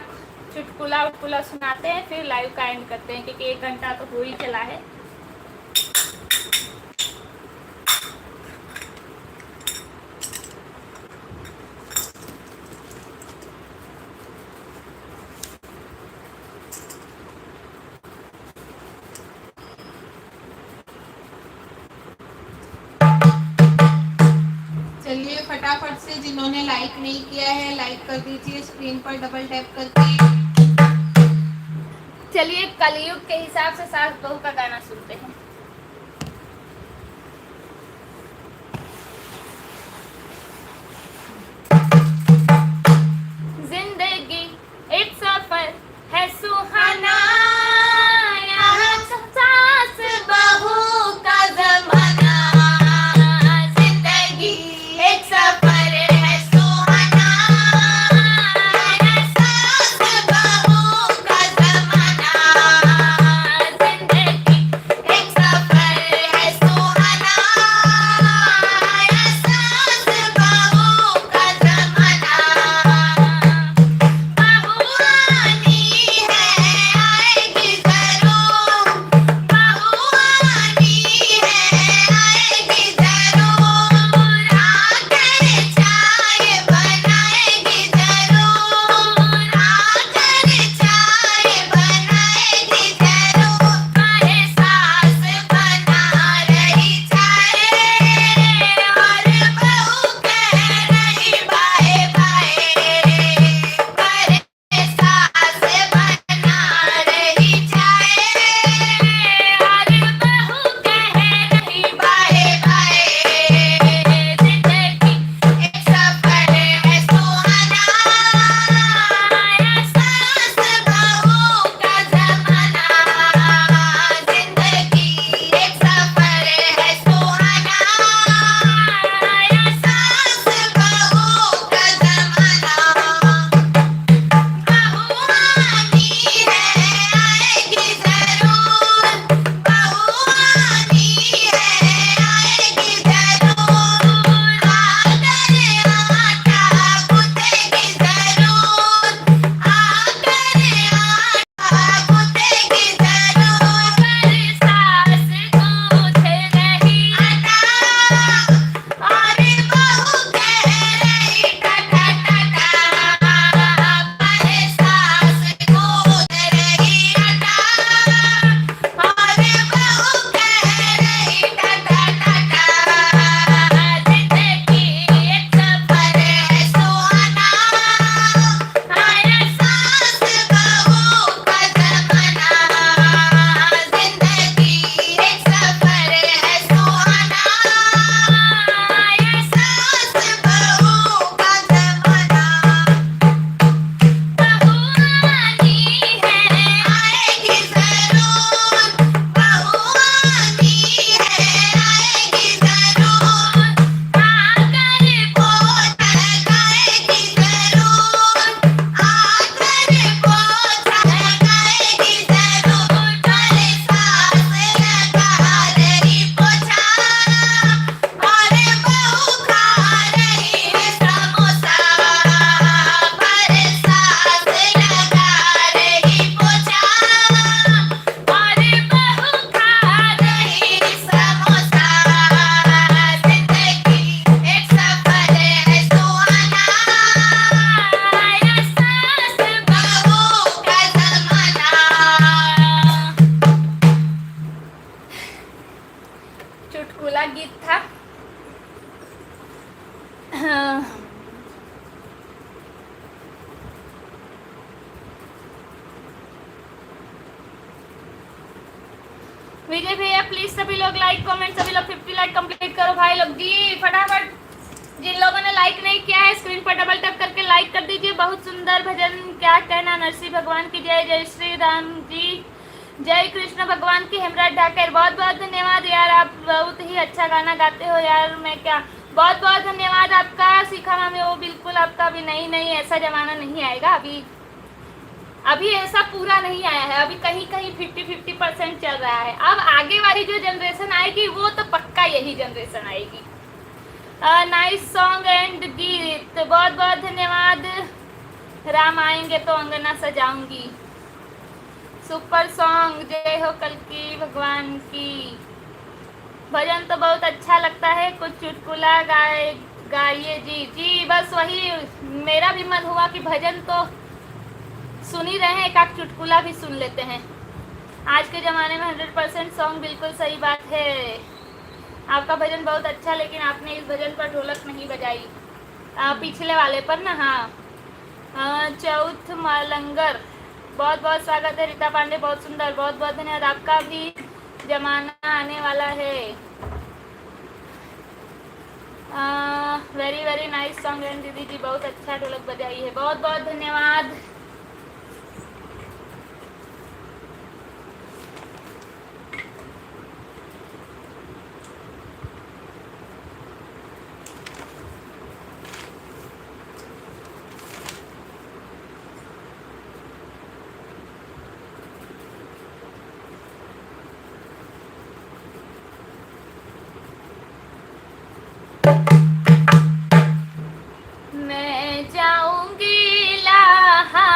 चुटकुला उटकुला सुनाते हैं, फिर लाइव का एंड करते हैं क्योंकि 1 घंटा तो हो ही चला है। चलिए फटाफट से जिन्होंने लाइक नहीं किया है लाइक कर दीजिए स्क्रीन पर डबल टैप करके। चलिए कलयुग के हिसाब से सास बहू का गाना सुनते हैं। जिंदगी एक सफर है सुहाना, यहाँ सास बहू का जमाना। जिंदगी एक सफर है सुहाना। सास बहू का जमाना। जिंदगी एक विजय भैया प्लीज सभी लोग लाइक कमेंट, सभी लोग 50 लाइक कंप्लीट करो भाई लोग जी फटाफट। जिन लोगों ने लाइक नहीं किया है स्क्रीन पर डबल टैप करके लाइक कर दीजिए। बहुत सुंदर भजन, क्या कहना, नरसिंह भगवान की जय, जय श्री राम जी, जय कृष्ण भगवान की। हेमराज ढाकेर बहुत बहुत धन्यवाद यार, आप बहुत ही अच्छा गाना गाते हो यार। मैं क्या, बहुत बहुत धन्यवाद आपका। सीखा मामी वो बिल्कुल आपका भी नहीं नहीं, ऐसा जमाना नहीं आएगा अभी ऐसा पूरा नहीं आया है। अभी कहीं कहीं 50-50% चल रहा है। अब आगे वाली जो जनरेशन आएगी वो तो पक्का यही जनरेशन आएगी। नाइस सॉन्ग एंड गीत, बहुत बहुत धन्यवाद। राम आएंगे तो अंगना सजाऊंगी, सुपर सॉन्ग, जय हो कल की भगवान की। भजन तो बहुत अच्छा लगता है, कुछ चुटकुला गाइए जी। जी बस वही मेरा भी मन हुआ कि भजन तो सुन ही रहे हैं, एक आध चुटकुला भी सुन लेते हैं। आज के ज़माने में 100% सॉन्ग, बिल्कुल सही बात है। आपका भजन बहुत अच्छा, लेकिन आपने इस भजन पर ढोलक नहीं बजाई, पिछले वाले पर ना। हाँ चौथ मलंगर, बहुत बहुत स्वागत है। रीता पांडे बहुत सुंदर, बहुत बहुत धन्यवाद। आपका भी जमाना आने वाला है। Very very nice song and दीदी जी बहुत अच्छा ढोलक बजाई है, बहुत बहुत धन्यवाद। मैं जाऊंगी इलाहाबाद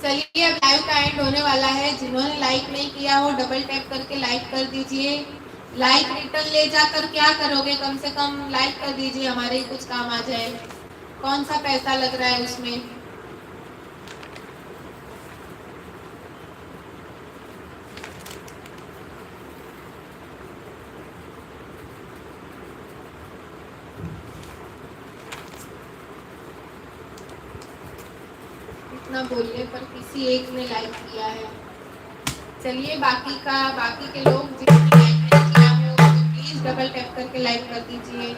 चलिए अब लाइव का एंड होने वाला है। जिन्होंने लाइक नहीं किया हो डबल टैप करके लाइक कर दीजिए। लाइक रिटर्न ले जाकर क्या करोगे, कम से कम लाइक कर दीजिए, हमारे ही कुछ काम आ जाए। कौन सा पैसा लग रहा है उसमें। इतना बोलने पर किसी एक ने लाइक किया है। चलिए बाकी के लोग जिन्होंने लाइक नहीं किया हो तो प्लीज डबल टैप करके लाइक कर दीजिए।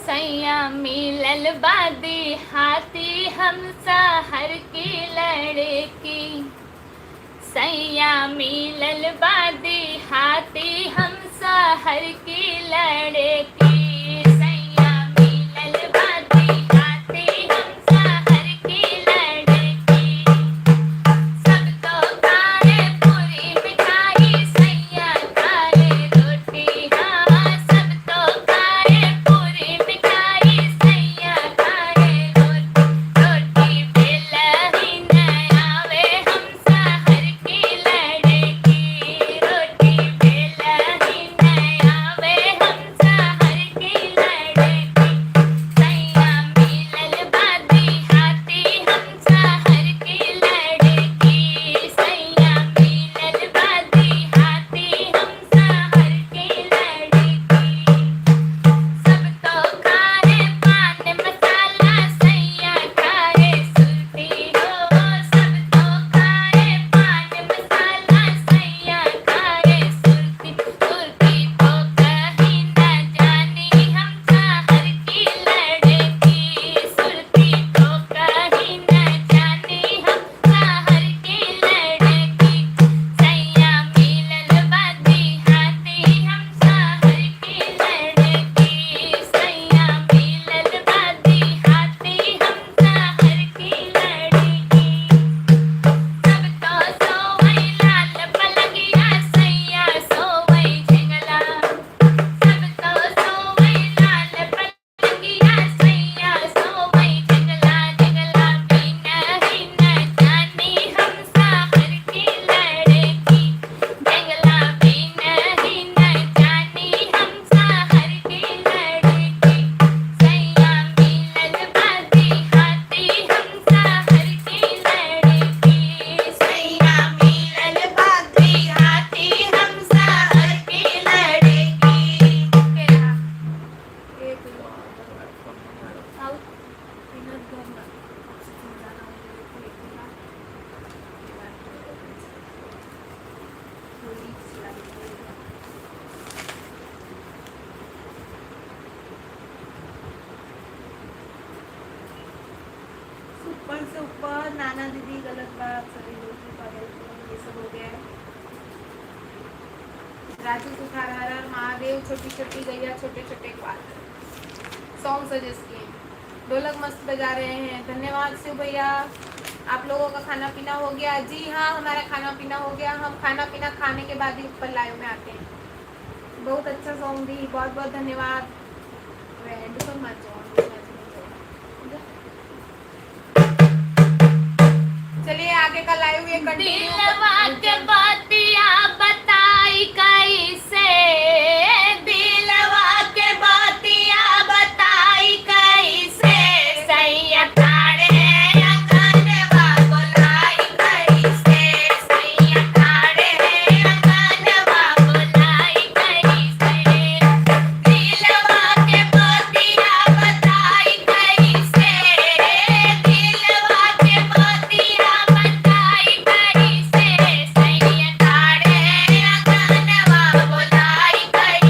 सैया मिलल बादी हाथी हम सहर की लड़की। सैया मिलल बादी हाथी हम सहर की लड़की। सैया मिलल बादी हाथी हम सहर की लड़की। सब तो खाए पूरी मिठाई सैया खाए रोटी। हाँ सब तो खाए पूरी मिठाई सैया खाए रोटी। रोटी बेलही न आवे हम सहर की लड़की। रोटी बेलही न आवे हम सहर की लड़की। सैया मिलल बादी हाथी हम सहर की लड़की। सैया मिलल बादी हाथी हम सहर की लड़की। सब तो खाए पान मसाला सैया खाए सुरती। हो सब तो खाए पान मसाला सैया खाए सुरती। सुरती तो कहीं न जानी हम सहर की लड़की। सुरती तो कहीं न जानी हम सहर की लड़की। सैया मिलल बादी हाथी हम सहर की लड़की। सैया मिलल बादी हाथी हम सहर की लड़की। सब तो सोवई लाल पलंगिया सैया सोवई झिंगला। सब तो सोवई लाल पलंगिया सैया सोवई झिंगला। झिंगला बिना ही न जानी हम सहर की लड़की। झिंगला बिना ही न जानी हम सहर की लड़की। सैया मिलल बादी हाथी हम सहर की लड़की। सैया मिलल बादी हाथी हम सहर की लड़की। ऊपर से ऊपर नाना दीदी गलत बात, सभी लोग पागल, ये सब हो गया है। राजू सुखार हर हर महादेव, छोटी छोटी गैया छोटे छोटे ग्वाल सॉन्ग सजेस्ट किए। ढोलक मस्त बजा रहे हैं, धन्यवाद शिव भैया। आप लोगों का खाना पीना हो गया? जी हाँ हमारा खाना पीना हो गया। हम खाना पीना खाने के बाद ही ऊपर लाइव में आते हैं। बहुत अच्छा सॉन्ग दी, बहुत बहुत धन्यवाद। चलिए आगे का लाइव ये कंटिन्यू। दिलवा के बातिया बताई कैसे। दिलवा के बातिया बताई कैसे। सैया ठाड़े अंगनवा बुलाई कैसे। सैया ठाड़े अंगनवा बुलाई कैसे। दिलवा के बातिया बताई कैसे। दिलवा के बातिया बताई कैसे। सैया ठाड़े अंगनवा बुलाई कैसे।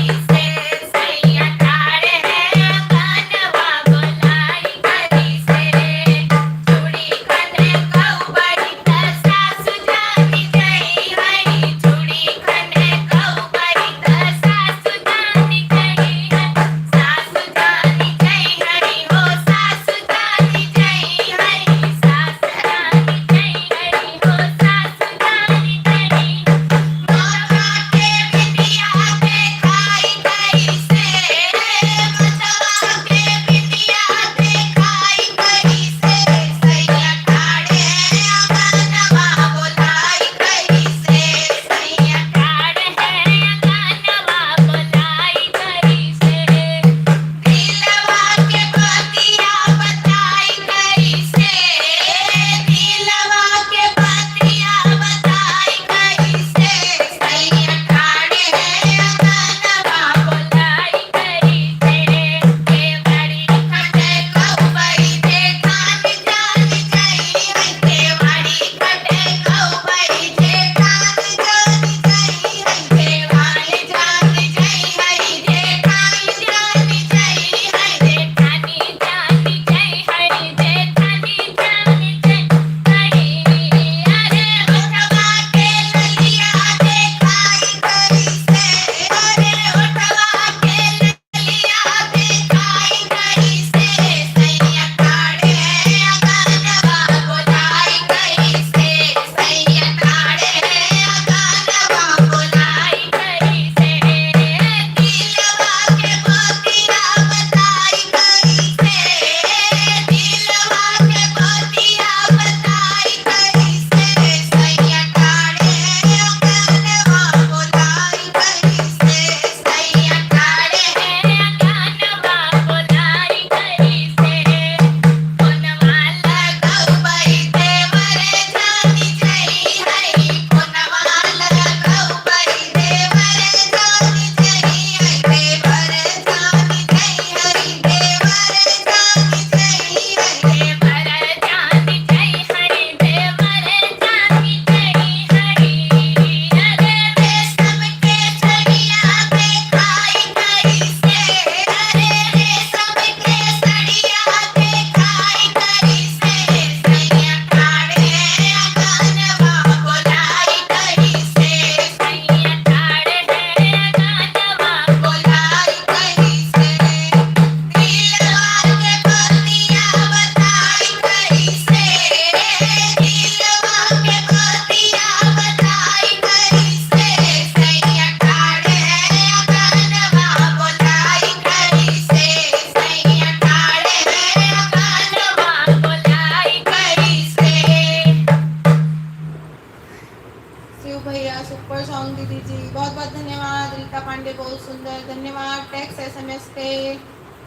शिव भैया सुपर सॉन्ग दीदी जी, बहुत बहुत धन्यवाद। रीता पांडे बहुत सुंदर, धन्यवाद। टेक्स्ट एसएमएस पे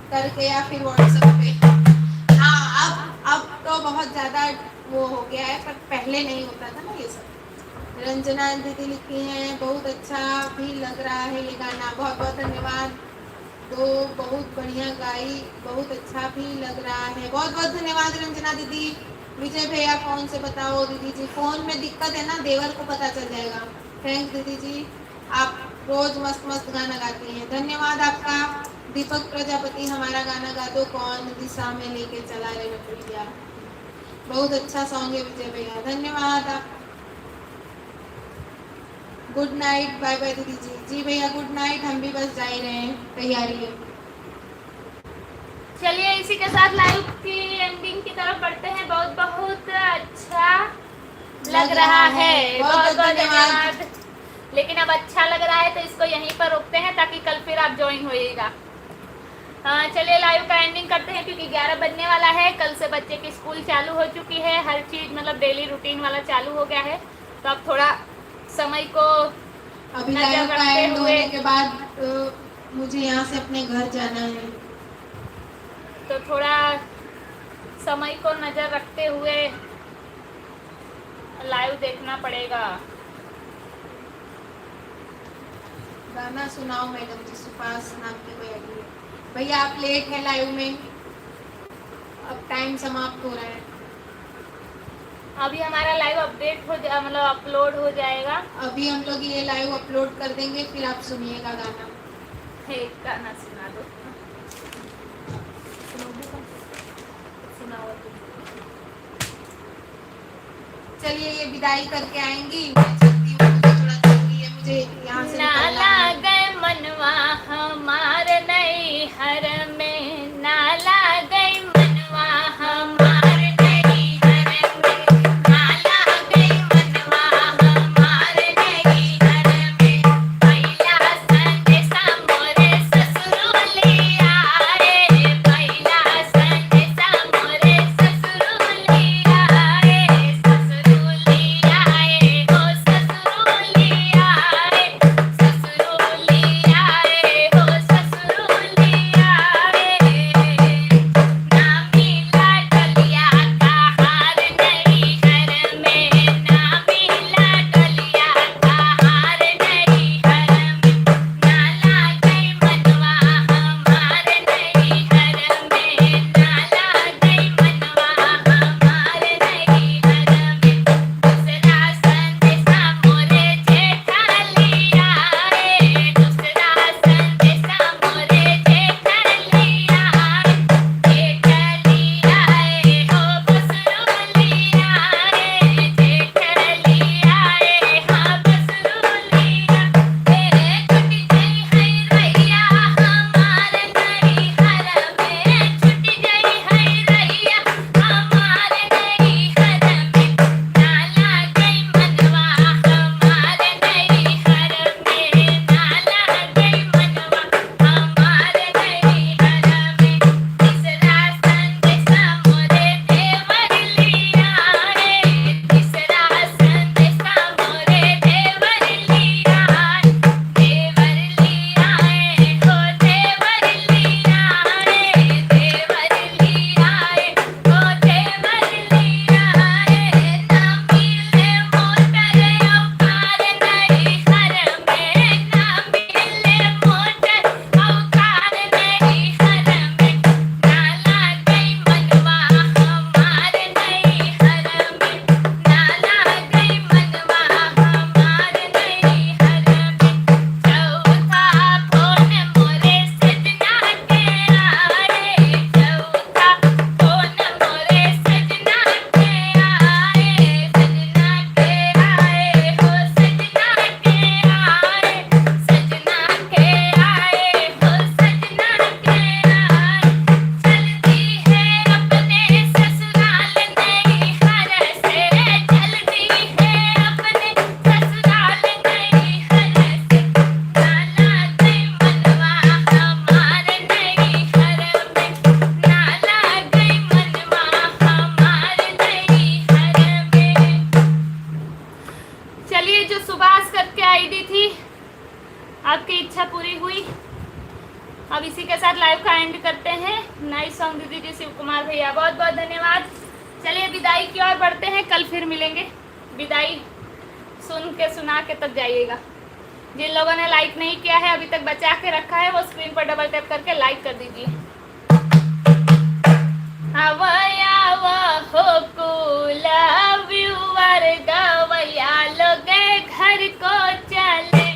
करके या फिर व्हाट्सएप पे। हाँ, अब तो बहुत ज़्यादा वो हो गया है, पर पहले नहीं होता था ना ये सब। रंजना दीदी लिखी हैं बहुत अच्छा भी लग रहा है ये गाना, बहुत बहुत धन्यवाद। तो बहुत बढ़िया गाई, बहुत अच्छा भी लग रहा है, बहुत बहुत धन्यवाद रंजना दीदी। विजय भैया फोन से बताओ दीदी जी, फोन में दिक्कत है ना, देवर को पता चल जाएगा। थैंक्स दीदी जी, आप रोज मस्त मस्त गाना गाती हैं, धन्यवाद आपका। दीपक प्रजापति हमारा गाना गा दो, कौन दिशा में लेके चला रे भैया, बहुत अच्छा सॉन्ग है विजय भैया, धन्यवाद आप। गुड नाइट, बाय बाय दीदी जी। जी भैया गुड नाइट, हम भी बस जा ही रहे हैं, तैयारी है। चलिए इसी के साथ लाइव की एंडिंग की तरफ बढ़ते हैं। बहुत बहुत अच्छा लग रहा है, बहुत बहुत धन्यवाद। लेकिन अब अच्छा लग रहा है तो इसको यहीं पर रोकते हैं ताकि कल फिर आप ज्वाइन होइएगा। चलिए लाइव का एंडिंग करते हैं क्योंकि 11 बजने वाला है। कल से बच्चे की स्कूल चालू हो चुकी है, हर चीज़ मतलब डेली रूटीन वाला चालू हो गया है। तो अब थोड़ा समय को अभी लाइव का एंड होने के बाद मुझे यहाँ से अपने घर जाना है, तो थोड़ा समय को नज़र रखते हुए लाइव देखना पड़ेगा। गाना सुनाओ मैडम जी, सुपास नाम की भैया की। भैया आप लेट है लाइव में, अब टाइम समाप्त हो रहा है। अभी हमारा लाइव अपडेट हो जा मतलब अपलोड हो जाएगा। अभी हम लोग ये लाइव अपलोड कर देंगे, फिर आप सुनिएगा गाना। एक गाना सुना दो, सुनाओ तुम। चलिए ये विदाई करके आएंगी, मैं चलती हूँ, मुझे थोड़ा जल्दी है, मुझे यहाँ से निकलना है। नाला गए मनवा हमार नैहर में, नाला गए मनवा हमार नैहर में, नाला गए मनवा हमार नैहर में। पहिला संदेशा मोरे ससुरालिया रे, पहिला संदेशा मोरे ससुरालिया रे, ससुरालिया रे, ओ ससुरालिया रे, ससुरालिया चलिए, जो सुभाष करके आईडी थी, आपकी इच्छा पूरी हुई। अब इसी के साथ लाइव का एंड करते हैं। नाइस सॉन्ग दीदी जी, शिव कुमार भैया बहुत बहुत धन्यवाद। चलिए विदाई की ओर बढ़ते हैं, कल फिर मिलेंगे। विदाई सुन के सुना के तब जाइएगा। जिन लोगों ने लाइक नहीं किया है, अभी तक बचा के रखा है, वो स्क्रीन पर डबल टैप करके लाइक कर दीजिए। हो कुला व्यूअर गवैया लोगे घर को चले,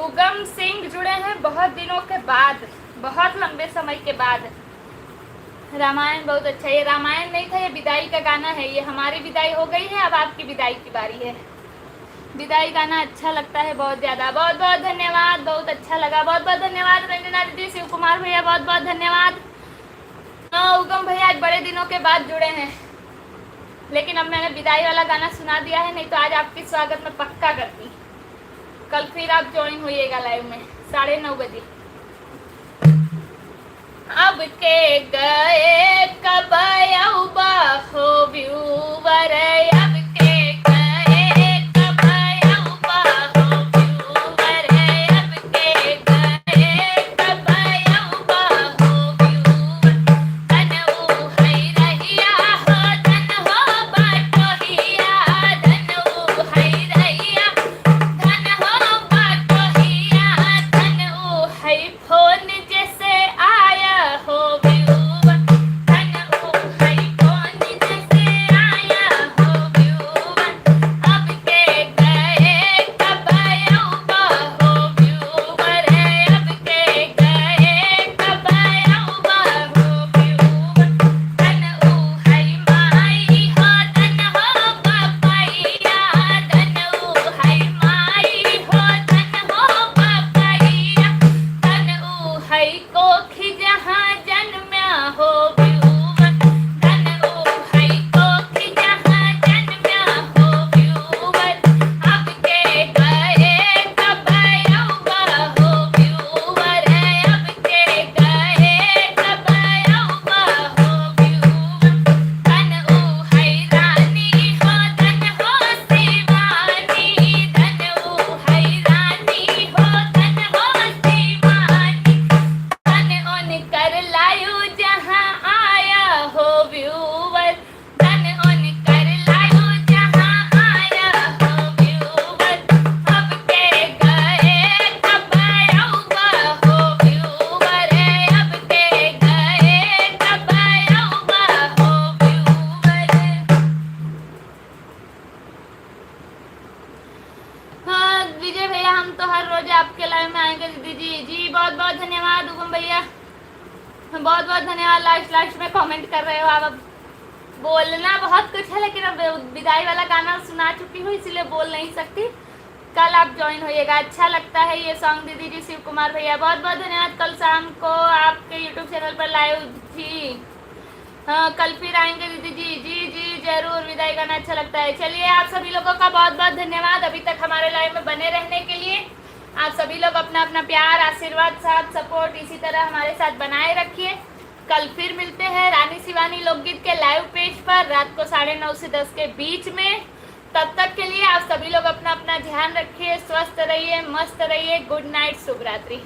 उगम सिंह जुड़े हैं बहुत दिनों के बाद, बहुत लंबे समय के बाद। रामायण बहुत अच्छा, ये रामायण नहीं था, ये विदाई का गाना है। ये हमारी विदाई हो गई है, अब आपकी विदाई की बारी है। विदाई गाना अच्छा लगता है बहुत ज़्यादा। बहुत बहुत धन्यवाद, बहुत अच्छा लगा, बहुत बहुत धन्यवाद रंजना दीदी, शिव कुमार भैया बहुत बहुत धन्यवाद। उगम भैया आज बड़े दिनों के बाद जुड़े हैं, लेकिन अब मैंने विदाई वाला गाना सुना दिया है, नहीं तो आज आपकी स्वागत में पक्का करती। कल फिर आप ज्वाइन होइएगा लाइव में 9:30 बजे। अब के गए कब यौबा हो व्यूवर, अब के गए कब यौबा हो व्यूवर, अब के गए कब यौबा हो व्यूवर। धन ऊ है रहिया हो, धन हो बटोहिया, धन ऊ है रहिया, धन हो बटोहिया, धन ऊ है फोन जैसे आया हो व्यूवर, धन ऊ है फोन जैसे आया हो व्यूवर। अब के गए कब यौबा हो व्यूवर, अब के गए कब यौबा हो व्यूवर। धन ऊ है माई हो, धन हो बपैया, धन ऊ है माई हो, धन हो बपैया, धन ऊ है कोखी जहाँ जन्म्या हो व्यूवर, धन ऊ है कोखी जहाँ जन्म्या हो व्यूवर। अब के गए कब यौबा हो व्यूवर, अब के गए कब यौबा हो व्यूवर। धन ऊ है रानी हो, धन हो शिवानी, धन ऊ है रानी हो, धन हो शिवानी, धन ओन कर लायू जहाँ आया हो व्यूवर, धन ओन कर लायू जहाँ आया हो व्यूवर। अब के गए कब यौबा हो व्यूवर, अब के गए कब यौबा हो व्यूवर। हाँ विजय भैया, हम तो हर रोज आपके लाइव में आएंगे दीदी जी। बहुत बहुत धन्यवाद उगम भैया, बहुत बहुत धन्यवाद। लास्ट में कमेंट कर रहे हो आप। अब बोलना बहुत कुछ है, लेकिन अब विदाई वाला गाना सुना चुकी हूँ, इसीलिए बोल नहीं सकती। कल आप ज्वाइन होइएगा, अच्छा लगता है ये सॉन्ग दीदी जी। शिव कुमार भैया बहुत बहुत धन्यवाद। कल शाम को आपके यूट्यूब चैनल पर लाइव थी। हाँ कल फिर आएंगे दीदी जी। जी जी जरूर, विदाई गाना अच्छा लगता है। चलिए आप सभी लोगों का बहुत बहुत धन्यवाद अभी तक हमारे लाइव में बने रहने के लिए। आप सभी लोग अपना अपना प्यार, आशीर्वाद, साथ, सपोर्ट इसी तरह हमारे साथ बनाए रखिए। कल फिर मिलते हैं रानी शिवानी लोकगीत के लाइव पेज पर रात को 9:30 से 10 के बीच में। तब तक के लिए आप सभी लोग अपना अपना ध्यान रखिए, स्वस्थ रहिए, मस्त रहिए। गुड नाइट, शुभ रात्रि।